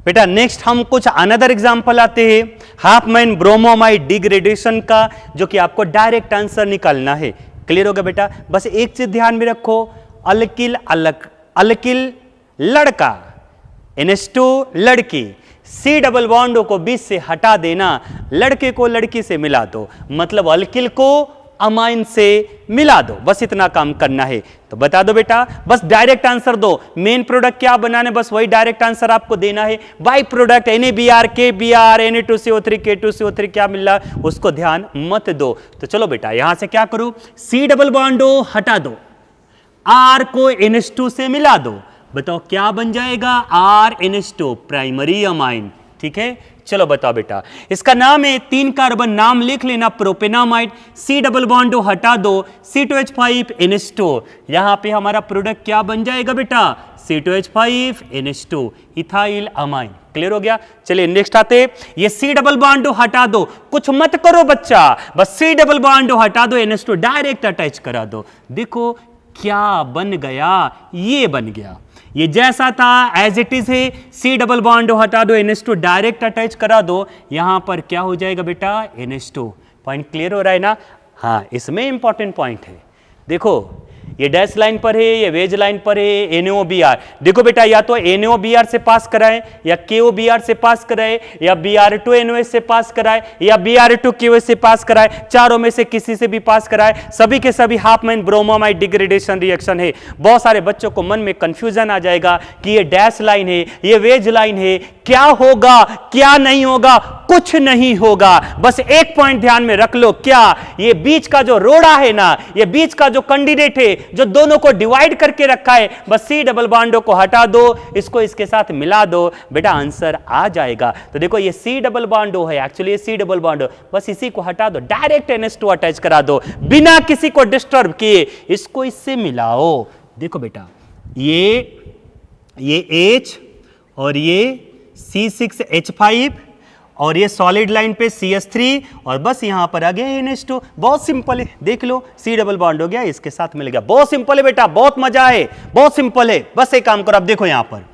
बेटा। नेक्स्ट हम कुछ अनदर एग्जांपल आते हैं हाफमैन ब्रोमोमाइड डिग्रेडेशन का, जो कि आपको डायरेक्ट आंसर निकालना है। क्लियर हो गया बेटा? बस एक चीज ध्यान में रखो, अल्किल अल्किल लड़का, NH2 लड़की, C डबल बॉन्ड को बीच से हटा देना, लड़के को लड़की से मिला दो, मतलब अल्किल को अमाइन से मिला दो, बस इतना काम करना है। तो बता दो बेटा, बस डायरेक्ट आंसर दो। मेन प्रोडक्ट क्या बनाने, बस वही डायरेक्ट आंसर आपको देना है। By product NaBr KBr Na2CO3 K2CO3 क्या मिल रहा है उसको ध्यान मत दो। तो चलो बेटा यहां से क्या करूं, C डबल बॉन्ड हटा दो, R को NH2 से मिला दो, बताओ क्या बन जाएगा, RNH2 प्राइमरी अमाइन। ठीक है, चलो बताओ बेटा, इसका नाम है 3 कार्बन, नाम लिख लेना प्रोपेनामाइड। C डबल बॉन्ड हटा दो, C2H5NH2, यहां पे हमारा प्रोडक्ट क्या बन जाएगा बेटा, C2H5NH2 इथाइल अमाइन। क्लियर हो गया? चलिए नेक्स्ट आते, ये C डबल बॉन्ड हटा दो, कुछ मत करो बच्चा, बस C डबल बॉन्ड हटा दो, NH2 डायरेक्ट अटैच करा दो। देखो क्या बन गया, ये बन गया, ये जैसा था एज इट इज है। C डबल बॉन्ड हटा दो, NH2 डायरेक्ट अटैच करा दो, यहां पर क्या हो जाएगा बेटा, NH2। पॉइंट क्लियर हो रहा है ना? हाँ, इसमें इंपॉर्टेंट पॉइंट है। देखो ये डैश लाइन पर है, ये वेज लाइन पर है, NaOBr। देखो बेटा, या तो NaOBr से पास कराए, या KOBr से पास कराए, या Br2NOS से पास कराए, या Br2KOS से पास कराए, चारों में से किसी से भी पास कराए, सभी के सभी हाफमैन ब्रोमोमाइड डिग्रेडेशन रिएक्शन है। बहुत सारे बच्चों को मन में कंफ्यूजन आ जाएगा कि ये डैश लाइन है, ये वेज लाइन है, क्या होगा क्या नहीं होगा, कुछ नहीं होगा। बस एक पॉइंट ध्यान में रख लो, क्या ये बीच का जो रोड़ा है ना, ये बीच का जो कैंडिडेट है जो दोनों को डिवाइड करके रखा है, बस C डबल बॉन्ड को हटा दो, इसको इसके साथ मिला दो, बेटा आंसर आ जाएगा। तो देखो ये C डबल बॉन्ड है, एक्चुअली ये C डबल बॉन्ड, बस इसी को हटा दो, डायरेक्ट NH2 अटैच करा दो बिना किसी को डिस्टर्ब किए, इसको इससे मिलाओ। देखो बेटा ये H और ये C6H5 और ये सॉलिड लाइन पे CH3 और बस यहां पर आ गया NH2। बहुत सिंपल है, देख लो C डबल बॉन्ड हो गया, इसके साथ मिल गया। बहुत सिंपल है बेटा, बहुत मजा है, बहुत सिंपल है। बस एक काम करो, अब देखो यहां पर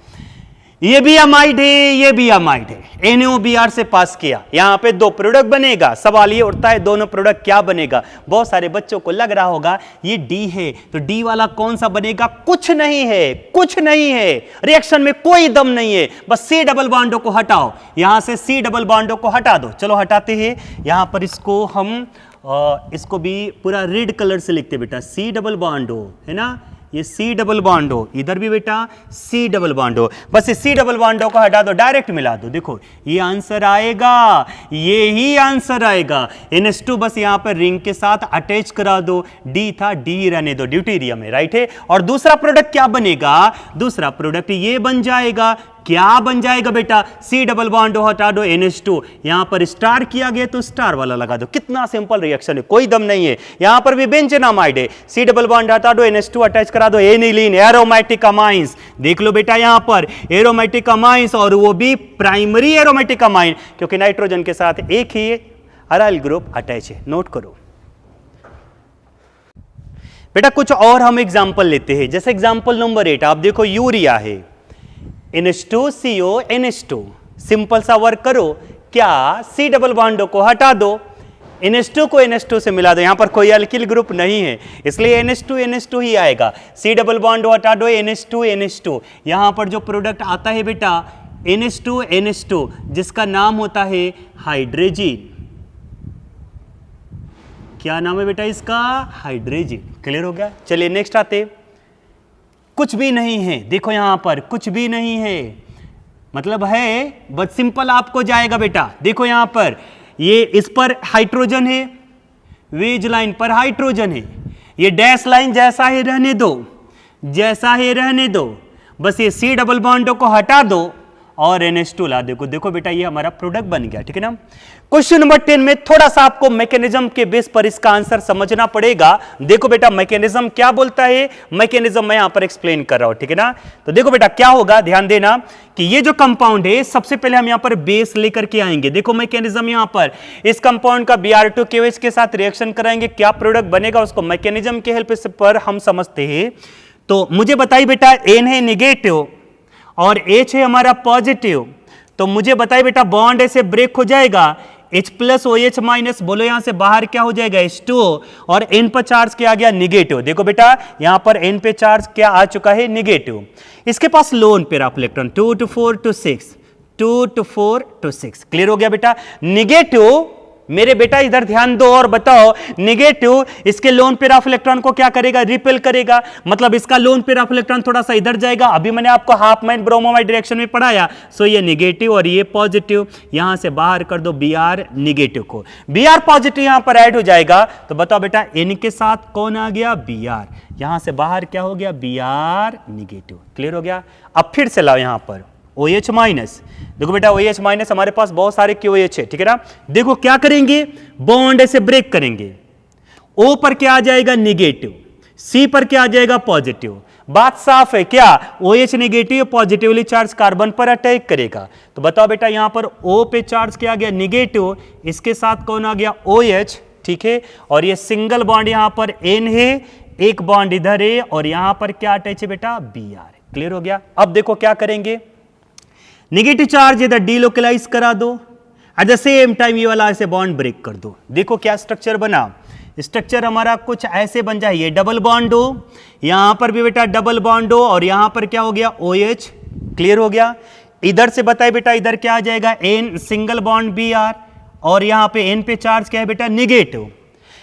ये भी अमाइड है, ये भी अमाइड है, NaOBr से पास किया, यहां पे 2 प्रोडक्ट बनेगा। सवाल ये उठता है दोनों प्रोडक्ट क्या बनेगा। बहुत सारे बच्चों को लग रहा होगा ये D है, तो D वाला कौन सा बनेगा, कुछ नहीं है, कुछ नहीं है, रिएक्शन में कोई दम नहीं है। बस C डबल बॉन्ड को हटाओ, यहां से C डबल बॉन्ड को हटा दो। चलो हटाते हैं, यहां पर इसको हम इसको भी पूरा रेड कलर से लिखते बेटा, C डबल बॉन्ड है ना, ये C डबल बॉन्ड हो, इधर भी बेटा C डबल बॉन्ड हो, बस ये C डबल बॉन्ड को हटा दो, डायरेक्ट मिला दो। देखो ये आंसर आएगा, ये ही आंसर आएगा। NH2 बस यहां पर रिंग के साथ अटैच करा दो, D था D रहने दो, ड्यूटेरियम है, राइट है। और दूसरा प्रोडक्ट क्या बनेगा, दूसरा प्रोडक्ट ये बन जाएगा, क्या बन जाएगा बेटा, C डबल बॉन्ड हटा दो, NH2 यहां पर स्टार किया गया तो स्टार वाला लगा दो। कितना सिंपल रिएक्शन है, कोई दम नहीं है। यहां पर भी बेंजेनामाइड है, C डबल बॉन्ड हटा दो, NH2 अटैच करा दो, एनिलीन एरोमेटिक अमाइंस। देख लो बेटा यहां पर एरोमेटिक अमाइंस, और वो भी प्राइमरी एरोमेटिक अमाइन, क्योंकि नाइट्रोजन के साथ एक ही अराइल ग्रुप अटैच है। नोट करो बेटा। कुछ और हम एग्जांपल लेते हैं, जैसे एग्जांपल नंबर 8 आप देखो, यूरिया है, NH2CO NH2, सिंपल सा वर्क करो, क्या C डबल बॉन्ड को हटा दो, NH2 को NH2 से मिला दो, यहां पर कोई अल्किल ग्रुप नहीं है इसलिए NH2 ही आएगा। C डबल बॉन्ड हटा दो, NH2 यहां पर जो प्रोडक्ट आता है बेटा NH2 जिसका नाम होता है हाइड्रोजन। क्या नाम है बेटा इसका, हाइड्रोजन। क्लियर हो गया? चलिए नेक्स्ट आते, कुछ भी नहीं है, देखो यहां पर कुछ भी नहीं है, मतलब है बस सिंपल आपको जाएगा बेटा। देखो यहां पर ये इस पर हाइड्रोजन है, वेज लाइन पर हाइड्रोजन है, ये डैश लाइन जैसा ही रहने दो, जैसा ही रहने दो, बस ये C डबल बॉन्ड को हटा दो और NH2 ला। देखो बेटा ये हमारा प्रोडक्ट बन गया, ठीक है ना। क्वेश्चन नंबर 10 में थोड़ा सा आपको मैकेनिज्म के बेस पर इसका आंसर समझना पड़ेगा। देखो बेटा मैकेनिज्म क्या बोलता है, मैकेनिज्म मैं यहां पर एक्सप्लेन कर रहा हूं, ठीक है ना। तो देखो बेटा क्या होगा, ध्यान देना कि ये जो कंपाउंड है, सबसे पहले हम यहां पर बेस लेकर के आएंगे। देखो मैकेनिज्म यहां पर इस कंपाउंड का Br2KOH के साथ रिएक्शन कराएंगे, क्या प्रोडक्ट बनेगा उसको मैकेनिज्म के हेल्प पर हम समझते हैं। तो मुझे बताइए बेटा, N है निगेटिव और H है हमारा पॉजिटिव, तो मुझे बताइए बेटा बॉन्ड ऐसे ब्रेक हो जाएगा, H प्लस OH माइनस, बोलो यहां से बाहर क्या हो जाएगा H2O, और N पर चार्ज क्या आ गया निगेटिव। देखो बेटा यहां पर N पे चार्ज क्या आ चुका है निगेटिव। इसके पास lone pair of electron 2 to 4 to 6, 2 to 4 to 6। Clear हो गया बेटा। निगेटिव मेरे बेटा इधर ध्यान दो और बताओ, निगेटिव इसके लोन पेयर ऑफ इलेक्ट्रॉन को क्या करेगा, रिपेल करेगा। मतलब इसका लोन पेयर ऑफ इलेक्ट्रॉन थोड़ा सा इधर जाएगा। अभी मैंने आपको हाफ माइंड ब्रोमोमाइड डायरेक्शन में पढ़ाया। सो ये निगेटिव और ये पॉजिटिव, यहां से बाहर कर दो Br निगेटिव को, Br पॉजिटिव यहां पर ऐड हो जाएगा। तो बताओ बेटा N के साथ कौन आ गया Br, यहां से बाहर क्या हो गया Br निगेटिव। क्लियर हो गया। अब फिर से लाओ यहां पर OH माइनस। देखो बेटा OH माइनस हमारे पास बहुत सारे QOH है, ठीक है ना। देखो क्या करेंगे, बॉन्ड ऐसे ब्रेक करेंगे। O पर क्या आ जाएगा निगेटिव, C पर क्या आ जाएगा पॉजिटिव। बात साफ है क्या, OH negative positively charge carbon पर अटैक करेगा। तो बताओ बेटा यहां पर O पे चार्ज क्या आ गया निगेटिव, इसके साथ कौन आ गया OH, ठीक है। और ये सिंगल बॉन्ड यहां पर N है, एक बॉन्ड इधर है, और यहां पर क्या अटैच है बेटा Br। क्लियर हो गया। अब देखो क्या करेंगे, नेगेटिव चार्ज इधर डीलोकलाइज करा दो, एट द सेम टाइम ये वाला ऐसे बॉन्ड ब्रेक कर दो। देखो क्या स्ट्रक्चर बना, स्ट्रक्चर हमारा कुछ ऐसे बन जाए, ये डबल बॉन्ड हो, यहां पर भी बेटा डबल बॉन्ड हो, और यहां पर क्या हो गया OH। क्लियर हो गया। इधर से बताए बेटा इधर क्या आ जाएगा N सिंगल बॉन्ड Br, और यहां पे N पे चार्ज क्या है बेटा निगेटिव।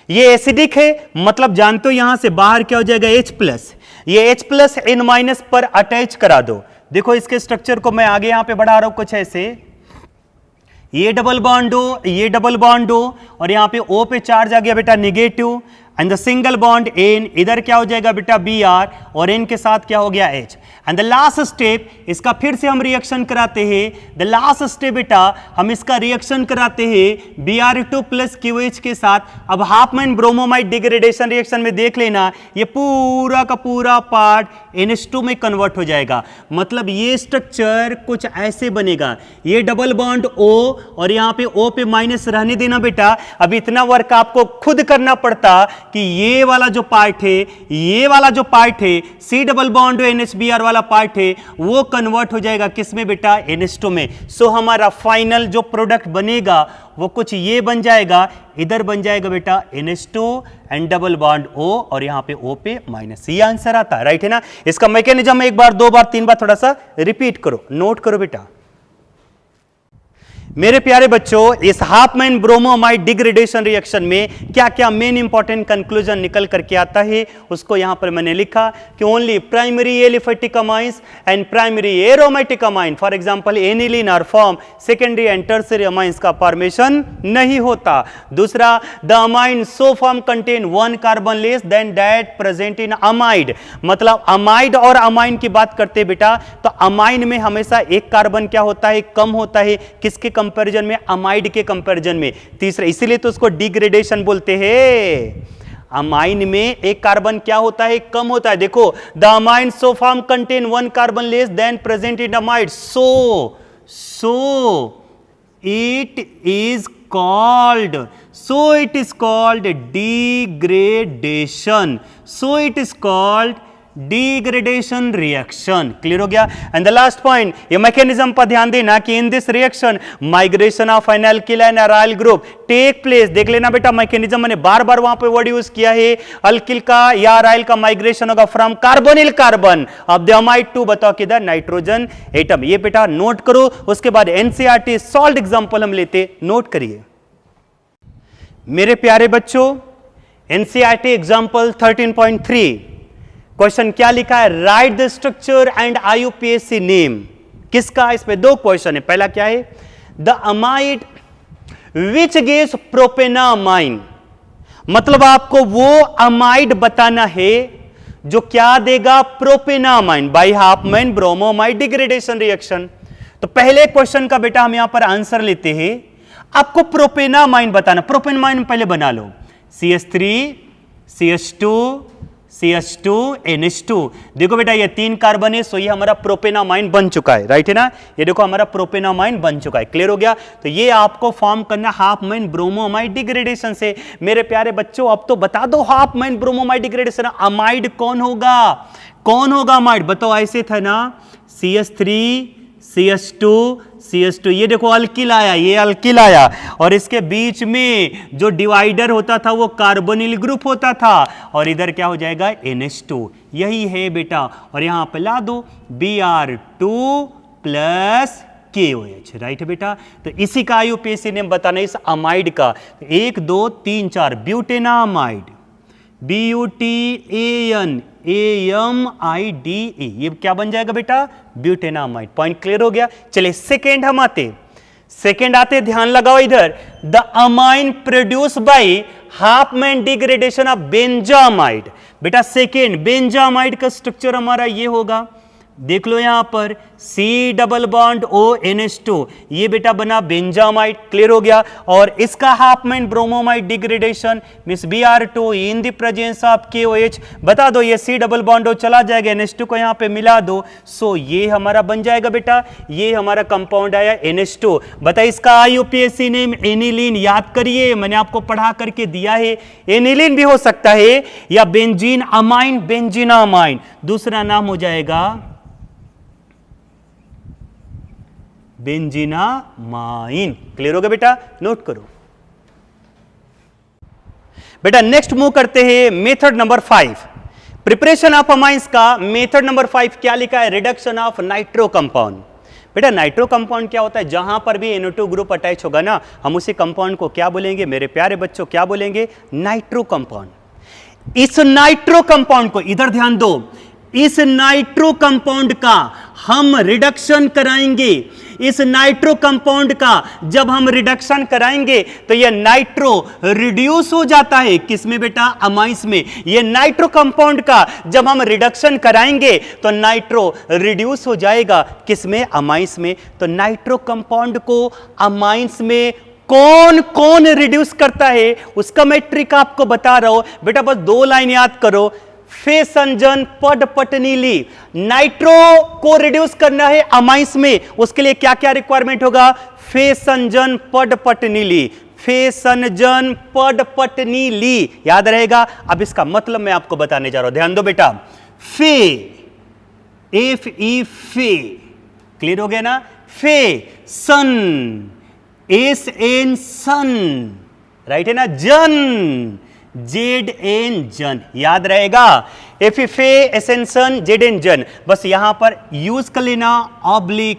ये एसिडिक है, मतलब जानते हो यहां से बाहर क्या हो जाएगा H प्लस, ये H प्लस N माइनस पर अटैच करा दो। देखो इसके स्ट्रक्चर को मैं आगे यहां पे बढ़ा रहा हूं कुछ ऐसे, ये डबल बॉन्ड हो, ये डबल बॉन्ड हो, और यहां पे O पे चार्ज आ गया बेटा negative, and the single bond N, इधर क्या हो जाएगा बेटा Br, और N के साथ क्या हो गया H। And the last step, इसका फिर से हम रिएक्शन कराते हैं। द लास्ट स्टेप बेटा हम इसका रिएक्शन कराते हैं Br2 प्लस QH के साथ। अब half mind bromamide degradation reaction में देख लेना, ये पूरा का पूरा पार्ट NH2 में कन्वर्ट हो जाएगा। मतलब ये स्ट्रक्चर कुछ ऐसे बनेगा, ये डबल बॉन्ड O, और यहाँ पे O पे माइनस रहने देना बेटा। अब इतना वर्क आपको खुद करना पड़ता कि ये वाला जो पार्ट है, ये वाला जो पार्ट है C डबल बॉन्ड NHBr वाला पार्ट है, वो कन्वर्ट हो जाएगा किसमें बेटा NH2 में। सो हमारा फाइनल जो प्रोडक्ट बनेगा वो कुछ ये बन जाएगा, इधर बन जाएगा बेटा NH2 and double bond O, और यहां पे O पे माइनस। ये आंसर आता है, राइट है ना। इसका मैकेनिज्म एक बार, दो बार, तीन बार थोड़ा सा रिपीट करो, नोट करो बेटा। मेरे प्यारे बच्चों, इस half mind bromamide degradation reaction में क्या क्या मेन इंपॉर्टेंट कंक्लूजन निकल करके आता है, उसको यहां पर मैंने लिखा कि only primary aliphatic amines and primary aromatic amine, for example aniline are form, secondary and tertiary amines का फॉर्मेशन नहीं होता। दूसरा, the amine so form contain one carbon less than that present in amide. मतलब amide और amine की बात करते हैं बेटा, तो अमाइन में हमेशा एक कार्बन क्या होता है, कम होता है, किसके कंपैरिजन में, अमाइड के कंपैरिजन में। तीसरा, इसीलिए तो उसको डिग्रेडेशन बोलते हैं। अमाइन में एक कार्बन क्या होता है, कम होता है। देखो, the amine so form contain one carbon less than present in amide, so it is called degradation, so it is called degradation reaction. Clear हो गया। एंड द लास्ट पॉइंट, ये मैकेनिज्म पर ध्यान देना कि in this reaction migration of an alkyl and aryl group take place. देख लेना बेटा, मैकेनिज्म मैंने बार बार वहां पे वर्ड यूज किया है, अल्किल का या अराइल का माइग्रेशन होगा from carbonyl carbon of the amide to, बताओ किधर, नाइट्रोजन एटम। ये बेटा नोट करो। उसके बाद एनसीईआरटी सॉल्ट एग्जांपल हम लेते, नोट करिए मेरे प्यारे बच्चों। एनसीईआरटी एग्जांपल 13.3 क्वेश्चन क्या लिखा है, write the structure and IUPAC name. किसका, इस पे दो क्वेश्चन है। पहला क्या है, the amide which gives propanamine. मतलब आपको वो अमाइड बताना है जो क्या देगा, propanamine by Hofmann bromamide degradation reaction. तो पहले क्वेश्चन का बेटा हम यहां पर आंसर लेते हैं। आपको प्रोपेनामाइन बताना, प्रोपेनामाइन पहले बना लो, CH3 CH2 CH2 NH2। देखो बेटा ये तीन कार्बन है, सो ये हमारा प्रोपेनामाइन बन चुका है, राइट है ना। ये देखो हमारा प्रोपेनामाइन बन चुका है। क्लियर हो गया। तो ये आपको फॉर्म करना हाफ माइन ब्रोमोमाइड डिग्रेडेशन से। मेरे प्यारे बच्चों, अब तो बता दो half mine bromamide degradation amide कौन होगा, कौन होगा अमाइड, बताओ। ऐसे था ना, CH3 CH2 CH2, ये देखो अल्किल आया, ये अल्किल आया, और इसके बीच में जो डिवाइडर होता था वो कार्बोनिल ग्रुप होता था, और इधर क्या हो जाएगा NH2, यही है बेटा, और यहां पे ला दो Br2 प्लस KOH, राइट बेटा। तो इसी का IUPAC ने बताना इस अमाइड का, 1 2 3 4 ब्यूटेनामाइड, BUTAN AMIDE, ये क्या बन जाएगा बेटा, ब्यूटेनामाइड। पॉइंट क्लियर हो गया। चलिए सेकेंड हम आते, सेकेंड आते, ध्यान लगाओ इधर, the amine produce by half man degradation of benzamide. बेटा सेकेंड बेंजामाइड का स्ट्रक्चर हमारा ये होगा, देख लो यहां पर C डबल बॉन्ड ONH2, ये बेटा बना बेंजामाइड, क्लियर हो गया। और इसका half man bromamide degradation means Br2 in the presence of KOH, बता दो ये C डबल बॉन्ड चला जाएगा, NH2 को यहां पे मिला दो, सो ये हमारा बन जाएगा बेटा, ये हमारा कंपाउंड आया NH2। बता इसका IUPAC नेम एनिलीन, याद करिए मैंने आपको पढ़ा करके दिया है, एनिलीन भी हो सकता है या बेंजीन अमाइन, बेंजीनामाइन, दूसरा नाम हो जाएगा बेंजीनामाइन। क्लियर हो गया बेटा, नोट करो बेटा। नेक्स्ट मूव करते हैं method number 5, preparation of amines का मेथड नंबर 5 क्या लिखा है, रिडक्शन ऑफ नाइट्रो कंपाउंड। बेटा नाइट्रो कंपाउंड क्या होता है, जहां पर भी NO2 ग्रुप अटैच होगा ना, हम उसी कंपाउंड को क्या बोलेंगे मेरे प्यारे बच्चों, क्या बोलेंगे, नाइट्रो कंपाउंड। इस नाइट्रो कंपाउंड को इधर ध्यान दो, इस नाइट्रो कंपाउंड का हम रिडक्शन कराएंगे, इस नाइट्रो कंपाउंड का जब हम रिडक्शन कराएंगे तो यह नाइट्रो रिड्यूस हो जाता है, किसमें बेटा, अमाइंस में। यह नाइट्रो कंपाउंड का जब हम रिडक्शन कराएंगे तो नाइट्रो रिड्यूस हो जाएगा, किसमें, अमाइंस में। तो नाइट्रो कंपाउंड को अमाइंस में कौन कौन रिड्यूस करता है उसका मैं ट्रिक आपको बता रहा हूं बेटा, बस 2 लाइन याद करो। फेसंजन पड पटनीली, नाइट्रो को रिड्यूस करना है अमाइंस में, उसके लिए क्या क्या रिक्वायरमेंट होगा, फेसंजन पड पटनीली, फेसंजन पड पटनीली, याद रहेगा। अब इसका मतलब मैं आपको बताने जा रहा हूं, ध्यान दो बेटा। फे, FE फे, क्लियर हो गया ना, फे सन, SN सन, राइट है ना, जन, ZN जन, याद रहेगा। एफिफे एसेंसन ZN जन, बस यहां पर यूज कर लेना ऑब्लिक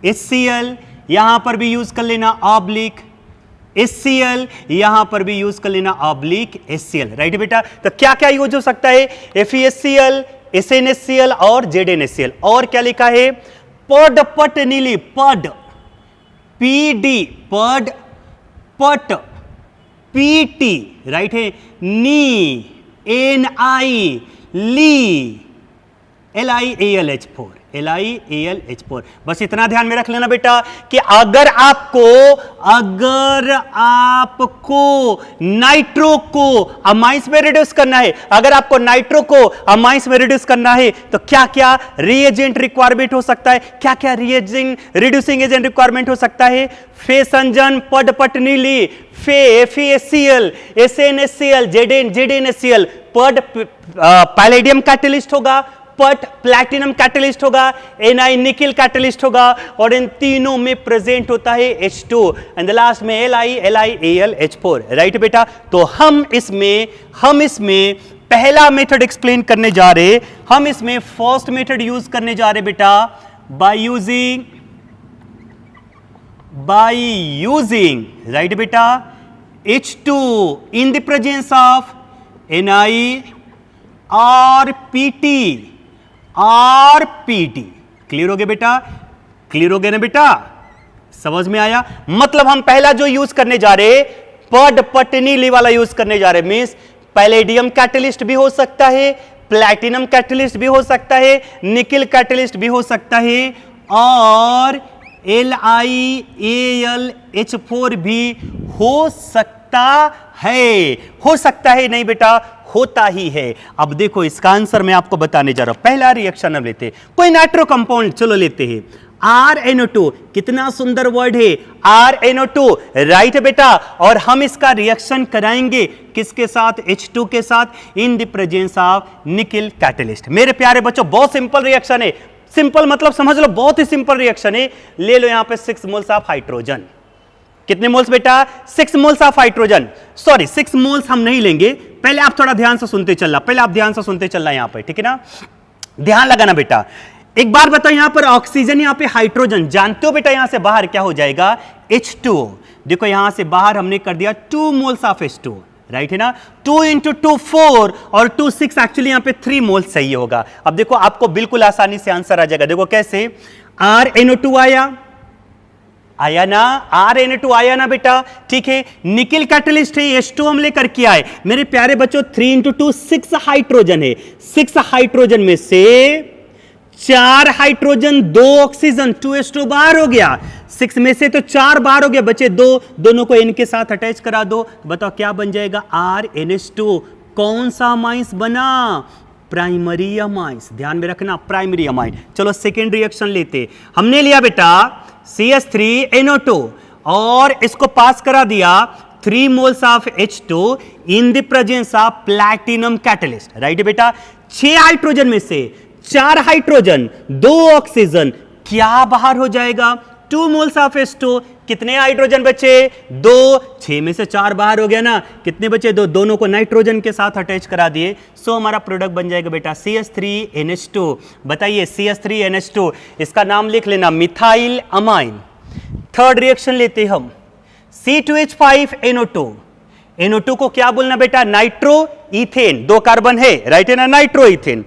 HCl, यहां पर भी यूज कर लेना ऑब्लिक HCl, यहां पर भी यूज कर लेना ऑब्लिक HCl, राइट बेटा। तो क्या क्या यूज हो सकता है, FeHCl, SnHCl और ZnHCl। और क्या लिखा है, पड पट नीली, पड PD, पड पट PT, राइट है, नी, NI, ली, LiAlH4, LiAlH4। बस इतना ध्यान में रख लेना बेटा कि अगर आपको नाइट्रो को अमाइंस में रिड्यूस करना है, अगर आपको नाइट्रो को अमाइंस में रिड्यूस करना है तो क्या क्या रिएजेंट रिक्वायरमेंट हो सकता है, क्या क्या रिएजेंट रिड्यूसिंग एजेंट रिक्वायरमेंट हो सकता है, फेसंजन पड पटनीली, फे FeHCl, SnHCl, ZnHCl, per palladium catalyst होगा, पट प्लैटिनम कैटलिस्ट होगा, Ni निकिल कैटलिस्ट होगा, और इन तीनों में प्रेजेंट होता है H2 एंड द लास्ट में LiAlH4, राइट बेटा। तो हम इसमें पहला मेथड एक्सप्लेन करने जा रहे, हम इसमें फर्स्ट मेथड यूज करने जा रहे बेटा, बाय यूजिंग राइट बेटा H2 in the presence of Ni और PT, क्लियर हो गया बेटा, क्लियर हो गया ना बेटा, समझ में आया। मतलब हम पहला जो यूज करने जा रहे पड पटनीली वाला यूज करने जा रहे, मींस पैलेडियम कैटलिस्ट भी हो सकता है, प्लैटिनम कैटलिस्ट भी हो सकता है, निकिल कैटलिस्ट भी हो सकता है, और LiAlH4 भी हो सकता है नहीं बेटा, होता ही है। अब देखो इसका आंसर मैं आपको बताने जा रहा हूं। पहला रिएक्शन अब लेते हैं, कोई नाइट्रो कंपाउंड चलो लेते हैं, RNO2, कितना सुंदर वर्ड है RNO2, राइट बेटा। और हम इसका रिएक्शन कराएंगे किसके साथ, H2 के साथ, in the presence of nickel catalyst. मेरे प्यारे बच्चों बहुत सिंपल रिएक्शन है, सिंपल मतलब समझ लो, बहुत ही सिंपल रिएक्शन है। ले लो यहां पे 6 मोल्स ऑफ हाइड्रोजन। कितने मोल्स बेटा? 6 moles of hydrogen. Sorry 6 moles हम नहीं लेंगे, पहले आप थोड़ा ध्यान से सुनते चलना, पहले आप ध्यान से सुनते चलना यहां पे, ठीक है ना? ध्यान लगाना बेटा। एक बार बताओ, यहां पर ऑक्सीजन, यहां पे हाइड्रोजन, जानते हो बेटा यहां से बाहर क्या हो जाएगा? H2O। देखो यहां से बाहर हमने कर दिया 2 मोल्स ऑफ H2O, राइट है ना? 2 × 2 4 और 2 6, एक्चुअली यहां पे 3 मोल्स सही होगा। अब देखो आपको बिल्कुल आसानी से आंसर आ जाएगा। देखो कैसे, RNO2 आया ना, RNO2 आया ना बेटा, ठीक है। निकिल कैटलिस्ट है, H2 हम लेकर के आए। मेरे प्यारे बच्चों 3 × 2 6 हाइड्रोजन है। 6 हाइड्रोजन में से 4 हाइड्रोजन 2 ऑक्सीजन 2H2 बाहर हो गया। 6 में से तो 4 बाहर हो गया, बचे 2, दोनों को इनके साथ अटैच करा दो। बताओ क्या बन जाएगा? RNH2। कौन सा अमाइंस बना? Primary amines. ध्यान में रखना, प्राइमरी अमाइन। चलो सेकेंड रिएक्शन लेते। हमने लिया बेटा CH3NO2 और इसको पास करा दिया 3 moles of H2 in the presence of platinum catalyst, right बेटा। 6 हाइड्रोजन में से 4 हाइड्रोजन 2 ऑक्सीजन, क्या बाहर हो जाएगा? 2 मोल्स ऑफ H2। कितने हाइड्रोजन बचे? 2। 6 में से 4 बाहर हो गया ना, कितने बचे? 2। दोनों को नाइट्रोजन के साथ अटैच करा दिए। सो हमारा प्रोडक्ट बन जाएगा बेटा CH3NH2। बताइए CH3NH2, इसका नाम लिख लेना, मिथाइल अमाइन। थर्ड रिएक्शन लेते हम, C2H5NO2। NO2 को क्या बोलना बेटा? Nitro ethane. 2 कार्बन है, राइट है ना, नाइट्रो इथेन।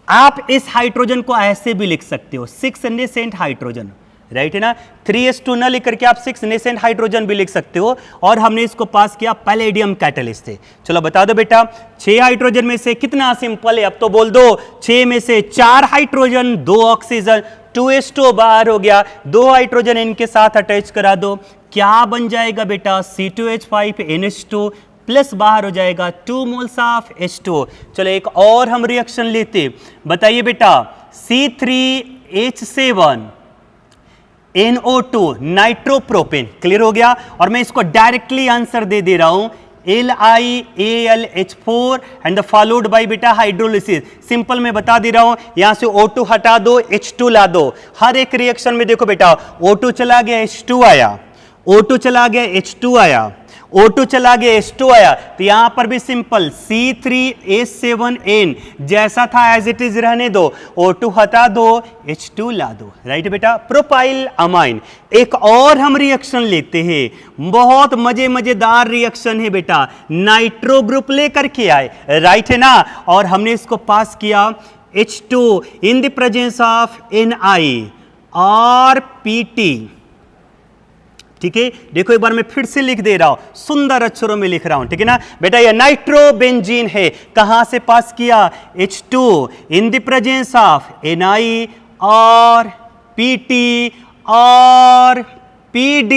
आप इस हाइड्रोजन को ऐसे भी लिख सकते हो, 6 नेसेंट हाइड्रोजन, राइट है ना। 3H2 न लिख करके आप 6 नेसेंट हाइड्रोजन भी लिख सकते हो। और हमने इसको पास किया पैलेडियम कैटलिस्ट से। चलो बता दो बेटा, 6 हाइड्रोजन में से कितना? सिंपल है, अब तो बोल दो। 6 में से 4 हाइड्रोजन 2 ऑक्सीजन 2H2 बाहर हो गया, 2 हाइड्रोजन इनके साथ अटैच करा दो। क्या बन जाएगा बेटा? C2H5NH2 प्लस बाहर हो जाएगा 2 मोल्स ऑफ H2। चलो एक और हम रिएक्शन लेते। बताइए बेटा C3H7NO2 नाइट्रोप्रोपेन। क्लियर हो गया? और मैं इसको डायरेक्टली आंसर दे रहा हूं, LiAlH4 एंड फॉलोड बाय बेटा हाइड्रोलिसिस। सिंपल मैं बता दे रहा हूं, यहां से O2 हटा दो, H2 ला दो। हर एक रिएक्शन में देखो बेटा, O2 चला गया, H2 आया, O2 चला गया, H2 आया, O2 चला गया, H2 आया। तो यहां पर भी सिंपल C3H7N जैसा था एज इट इज रहने दो, O2 हटा दो, H2 ला दो, राइट बेटा। Propyl amine. एक और हम रिएक्शन लेते हैं, बहुत मजेदार रिएक्शन है बेटा। नाइट्रो ग्रुप लेकर के आए, राइट है ना, और हमने इसको पास किया H2 in the presence of NiRPT। ठीक है, देखो एक बार मैं फिर से लिख दे रहा हूं, सुंदर अक्षरों में लिख रहा हूं, ठीक है ना बेटा। ये नाइट्रोबेंजीन है, कहां से पास किया? H2 in the presence of NiRPT और PD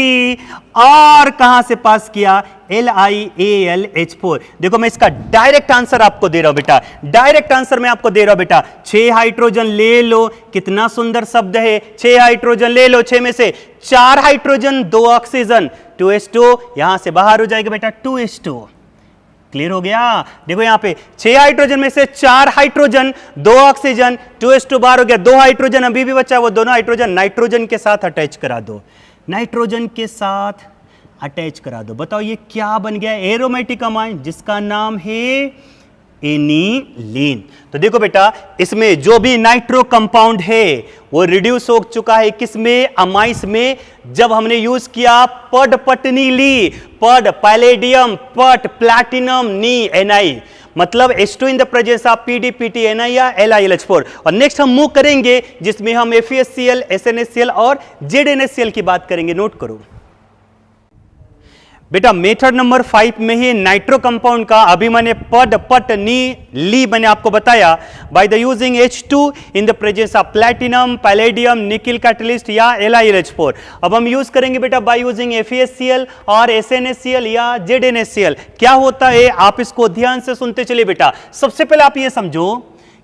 और कहां से पास किया? LiAlH4। देखो मैं इसका डायरेक्ट आंसर आपको दे रहा हूं बेटा, डायरेक्ट आंसर मैं आपको दे रहा हूं बेटा। 6 हाइड्रोजन ले लो, कितना सुंदर शब्द है, 6 हाइड्रोजन ले लो, 6 में से 4 हाइड्रोजन 2 ऑक्सीजन 2H2, यहां से बाहर हो जाएगा बेटा 2H2। क्लियर हो गया? देखो यहां पे 6 हाइड्रोजन में से 4 हाइड्रोजन 2 ऑक्सीजन 2H2 बाहर हो गया, 2 हाइड्रोजन अभी भी बचा, वो दोनों हाइड्रोजन नाइट्रोजन के साथ अटैच करा दो, नाइट्रोजन के साथ अटैच करा दो। बताओ ये क्या बन गया? एरोमेटिक अमाइन, जिसका नाम है एनिलीन। तो देखो बेटा, इसमें जो भी नाइट्रो कंपाउंड है वो रिड्यूस हो चुका है, किसमें? अमाइस में। जब हमने यूज किया पड पटनी ली, पड पैलेडियम, पट प्लैटिनम, नी Ni, मतलब H2 in the presence of PD, PT, Ni या LiLH4। और नेक्स्ट हम मूव करेंगे जिसमें हम FeSCl, SnHCl और ZnHCl की बात करेंगे। नोट करो बेटा, मेथड नंबर 5 में ही नाइट्रो कंपाउंड का अभी मैंने पड पट नी ली मैंने आपको बताया, by the using H2 in the presence of platinum, palladium, nickel catalyst या LiLH4। अब हम यूज करेंगे बेटा बाय यूजिंग FeSCl और SnHCl या ZnHCl। क्या होता है आप इसको ध्यान से सुनते चलिए बेटा। सबसे पहले आप ये समझो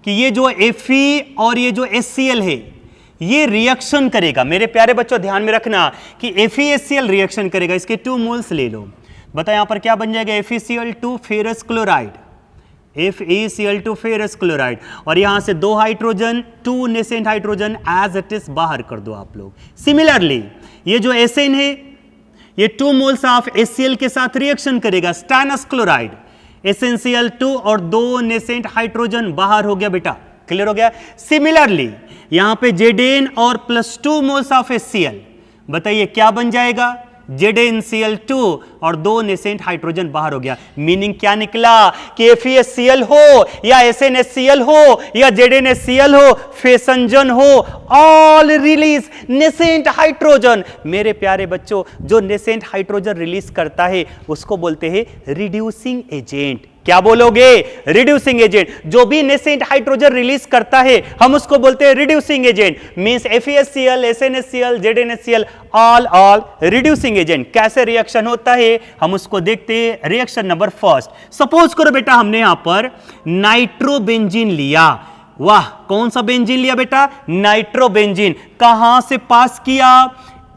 कि ये जो Fe और ये जो HCl है ये रिएक्शन करेगा। मेरे प्यारे बच्चों ध्यान में रखना कि FeSCl रिएक्शन करेगा। इसके 2 मोल्स ले लो, बताओ यहां पर क्या बन जाएगा? FeCl2 ferrous chloride, FeCl2 ferrous chloride, और यहां से 2 hydrogen 2 nascent hydrogen as it is बाहर कर दो आप लोग। सिमिलरली ये जो एसेन है ये 2 मोल्स ऑफ HCl के साथ रिएक्शन करेगा, स्टैनस क्लोराइड, SnCl2 और 2 नेसेंट हाइड्रोजन बाहर हो गया बेटा, क्लियर हो गया। सिमिलरली यहां पे Zn और +2 मोल्स ऑफ HCl, बताइए क्या बन जाएगा, ZnCl2 और 2 नेसेंट हाइड्रोजन बाहर हो गया। मीनिंग क्या निकला कि FeSCl हो या SnHCl हो या ZnHCl हो, फेसंजन हो, ऑल रिलीज नेसेंट हाइड्रोजन। मेरे प्यारे बच्चों, जो नेसेंट हाइड्रोजन रिलीज करता है उसको बोलते हैं रिड्यूसिंग एजेंट। क्या बोलोगे, रिड्यूसिंग एजेंट। जो भी नेसेंट हाइड्रोजन रिलीज करता है हम उसको बोलते हैं reducing agent. Means FeSCl, SnHCl, ZnHCl all reducing agent. कैसे रिएक्शन होता है हम उसको देखते हैं। रिएक्शन नंबर फर्स्ट, सपोज करो बेटा हमने यहां पर नाइट्रोबेंजीन लिया। वाह, कौन सा बेंजीन लिया बेटा, नाइट्रोबेंजीन। कहां से पास किया,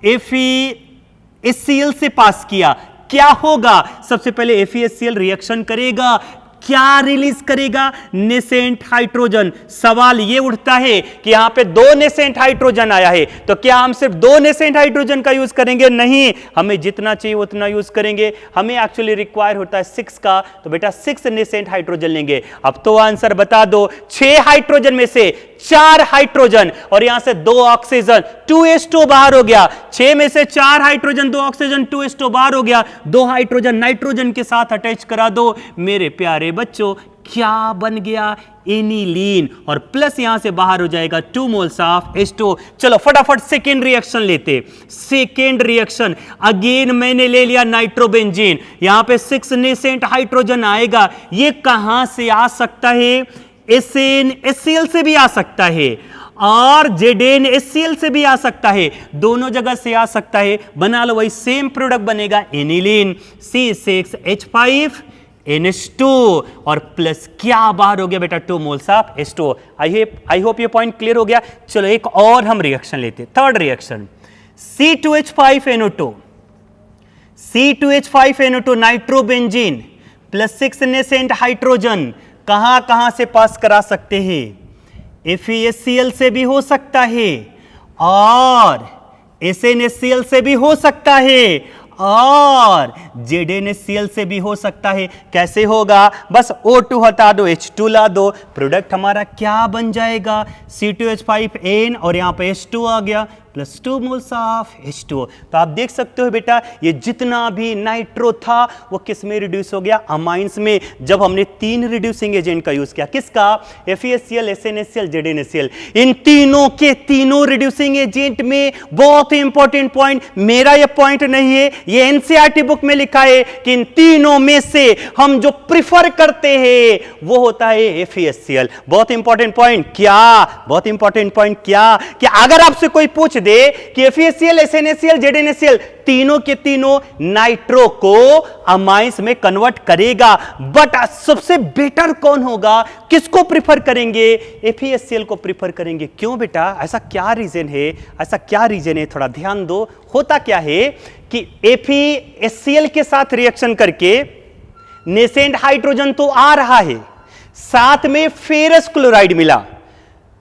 FeSCl से पास किया। क्या होगा, सबसे पहले FeSCl रिएक्शन करेगा, क्या रिलीज करेगा, नेसेंट हाइड्रोजन। सवाल ये उठता है कि यहां पे 2 नेसेंट हाइड्रोजन आया है, तो क्या हम सिर्फ 2 नेसेंट हाइड्रोजन का यूज करेंगे, नहीं, हमें जितना चाहिए उतना यूज करेंगे। हमें एक्चुअली रिक्वायर होता है 6 का, तो बेटा 6 नेसेंट हाइड्रोजन लेंगे। अब तो आंसर बता दो, 6 हाइड्रोजन में से 4 हाइड्रोजन और यहां से 2 ऑक्सीजन, 2H2 बाहर हो गया। 6 में से 4 हाइड्रोजन, 2 ऑक्सीजन, 2H2 बाहर हो गया। 2 हाइड्रोजन नाइट्रोजन के साथ अटैच करा दो। मेरे प्यारे बच्चों क्या बन गया, एनिलीन, और प्लस यहां से बाहर हो जाएगा 2 मोल्स ऑफ H2। चलो फटाफट सेकेंड रिएक्शन लेते। सेकेंड रिएक्शन अगेन मैंने ले लिया नाइट्रोबेंजीन, यहां पे 6 नेसेंट हाइड्रोजन आएगा। ये कहां से आ सकता है, SnHCl से भी आ सकता है और ZnHCl से भी आ सकता है, दोनों जगह से आ सकता है। बना लो, वही सेम प्रोडक्ट बनेगा, एनिलीन C6H5NH2 और प्लस क्या बाहर हो गया बेटा, 2 moles of H2। I hope ये पॉइंट क्लियर हो गया। चलो एक और हम रिएक्शन लेते, third reaction, C2H5NO2, C2H5NO2 nitrobenzene plus 6 nascent hydrogen कहां कहां से पास करा सकते हैं, FeSCl से भी हो सकता है और SnHCl से भी हो सकता है और ZnHCl से भी हो सकता है। कैसे होगा, बस O2 हटा दो, H2 ला दो, प्रोडक्ट हमारा क्या बन जाएगा, C2H5N और यहां पे H2 आ गया प्लस 2 मोल्स ऑफ H2। तो आप देख सकते हो बेटा ये जितना भी नाइट्रो था वो किस में रिड्यूस हो गया, अमाइंस में, जब हमने 3 रिड्यूसिंग एजेंट का यूज किया। किसका, FeSCl, SnHCl, ZnHCl। इन तीनों के तीनों रिड्यूसिंग एजेंट में बहुत ही इंपॉर्टेंट पॉइंट, मेरा ये पॉइंट नहीं है, ये NCERT बुक में लिखा है कि इन तीनों में से हम जो प्रिफर करते हैं वो होता है FeSCl। बहुत इंपॉर्टेंट पॉइंट क्या, बहुत इंपॉर्टेंट पॉइंट क्या, कि अगर आपसे कोई पूछ दे कि FeSCl, SnHCl, ZnHCl तीनों के तीनों नाइट्रो को अमाइंस में कन्वर्ट करेगा, बट सबसे बेटर कौन होगा, किसको प्रिफर करेंगे, FeSCl को प्रिफर करेंगे। क्यों बेटा, ऐसा क्या रीजन है, ऐसा क्या रीजन है, थोड़ा ध्यान दो। होता क्या है कि FeSCl के साथ रिएक्शन करके नेसेंट हाइड्रोजन तो आ रहा है, साथ में फेरस क्लोराइड मिला।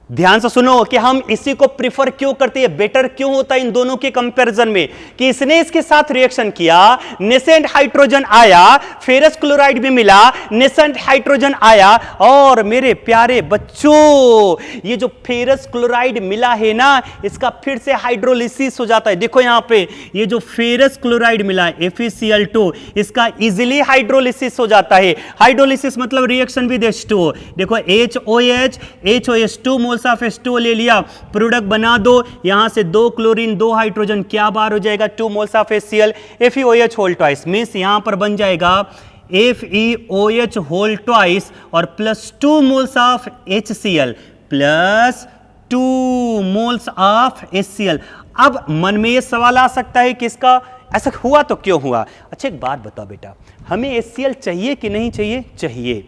ध्यान से सुनो कि हम इसी को प्रिफर क्यों करते हैं, बेटर क्यों होता है इन दोनों के कंपैरिजन में, कि इसने इसके साथ रिएक्शन किया, नेसेंट हाइड्रोजन आया, फेरस क्लोराइड भी मिला, नेसेंट हाइड्रोजन आया, और मेरे प्यारे बच्चों ये जो फेरस क्लोराइड मिला है ना, इसका फिर से हाइड्रोलिसिस हो जाता है। देखो यहां पे ये जो फेरस क्लोराइड मिला है FeCl2, इसका इजिली हाइड्रोलिसिस हो जाता है। हाइड्रोलिसिस मतलब रिएक्शन विद H2। देखो HOH2 मोल्स ऑफ H2 ले लिया, प्रोडक्ट बना दो, यहां से 2 क्लोरीन 2 हाइड्रोजन क्या बाहर हो जाएगा, 2 moles of HCl, FeOH whole twice, means यहां पर बन जाएगा FeOH होल ट्वाइस और plus 2 moles of HCl plus 2 moles of HCl। अब मन में यह सवाल आ सकता है कि इसका ऐसा हुआ तो क्यों हुआ। अच्छा एक बात बताओ बेटा, हमें HCl चाहिए कि नहीं चाहिए, चाहिए,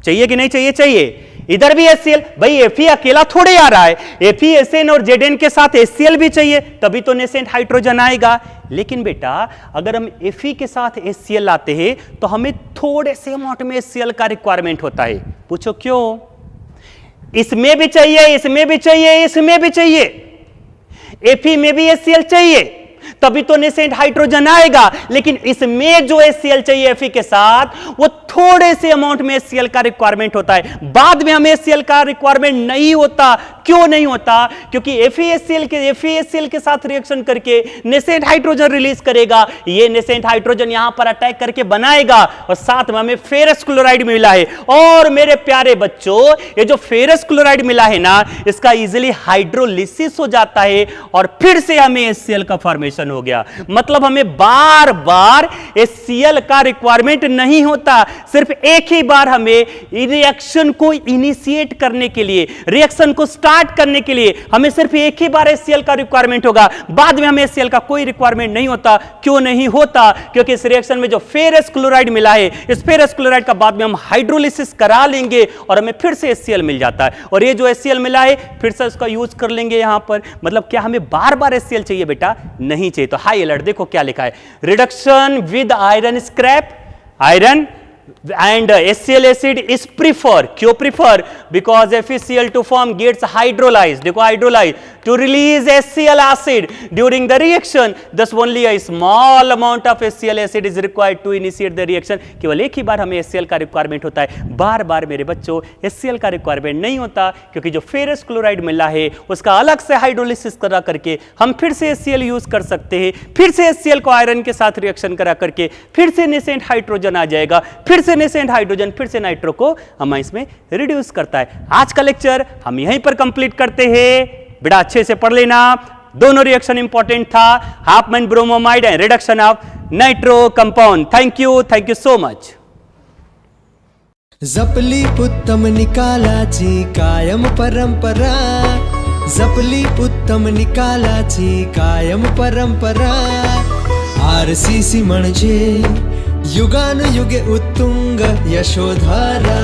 चाहिए कि नहीं चाहिए, चाहिए। इधर भी HCl। भाई Fe अकेला थोड़े आ रहा है, FeSN और Zn के साथ HCl भी चाहिए, तभी तो नेसेंट हाइड्रोजन आएगा। लेकिन बेटा अगर हम Fe के साथ HCl लाते हैं तो हमें थोड़े से अमाउंट में HCl का रिक्वायरमेंट होता है। पूछो क्यों? इसमें भी चाहिए, इसमें भी चाहिए, इसमें भी चाहिए, Fe में भी HCl चाहिए, तभी तो नेसेंट हाइड्रोजन आएगा। लेकिन इसमें जो HCl चाहिए Fe के साथ, वो थोड़े से अमाउंट में HCl का रिक्वायरमेंट होता है। बाद में हमें HCl का रिक्वायरमेंट नहीं होता। क्यों नहीं होता? क्योंकि FeHCl के साथ रिएक्शन करके नेसेंट हाइड्रोजन रिलीज करेगा। ये नेसेंट हाइड्रोजन यहां पर अटैक करके बनाएगा और साथ में हमें फेरस क्लोराइड मिला है। और मेरे प्यारे बच्चों, ये जो फेरस क्लोराइड मिला है ना, इसका इजीली हाइड्रोलिसिस हो जाता है और फिर से हमें HCl का फॉर्मेशन हो गया। मतलब हमें बार बार HCl का रिक्वायरमेंट नहीं होता। सिर्फ एक ही बार हमें रिएक्शन को इनिशिएट करने के लिए, रिएक्शन को स्टार्ट करने के लिए हमें सिर्फ एक ही बार HCl का रिक्वायरमेंट होगा। बाद में हमें HCl का कोई रिक्वायरमेंट नहीं होता। क्यों नहीं होता? क्योंकि इस रिएक्शन में जो फेरस क्लोराइड मिला है, इस फेरस क्लोराइड का बाद में हम हाइड्रोलिसिस करा लेंगे और हमें फिर से HCl मिल जाता है। और ये जो HCl मिला है फिर से उसका यूज कर लेंगे यहां पर। मतलब क्या हमें बार बार HCl चाहिए? बेटा नहीं चाहिए। तो हाई अलर्ट देखो क्या लिखा है, reduction with iron scrap, iron and HCl acid is prefer। क्यों prefer? Because FeCl to form gets hydrolyzed, देखो hydrolyze to release HCl acid during the reaction, thus only a small amount of HCl acid is required to initiate the reaction। केवल एक ही बार हमें HCl का requirement होता है, बार बार मेरे बच्चों HCl का रिक्वायरमेंट नहीं होता। क्योंकि जो फेरस क्लोराइड मिला है उसका अलग से हाइड्रोलिसिस करा करके हम फिर से HCl यूज कर सकते हैं। फिर से HCl को आयरन के साथ रिएक्शन करा करके फिर से नेसेंट हाइड्रोजन आ जाएगा, फिर से नेसेंट हाइड्रोजन फिर से नाइट्रो को हम इसमें रिड्यूस करता है। आज का लेक्चर हम यहीं पर कंप्लीट करते हैं। बेटा अच्छे से पढ़ लेना, दोनों रिएक्शन इंपॉर्टेंट था, Hopman bromamide and reduction of nitro compound. Thank you so much. जपली उत्तम निकालाची कायम परंपरा, जपली उत्तम निकालाची कायम परंपरा। RCC म्हणजे युगानुयुगे उत्तुंग यशोधारा।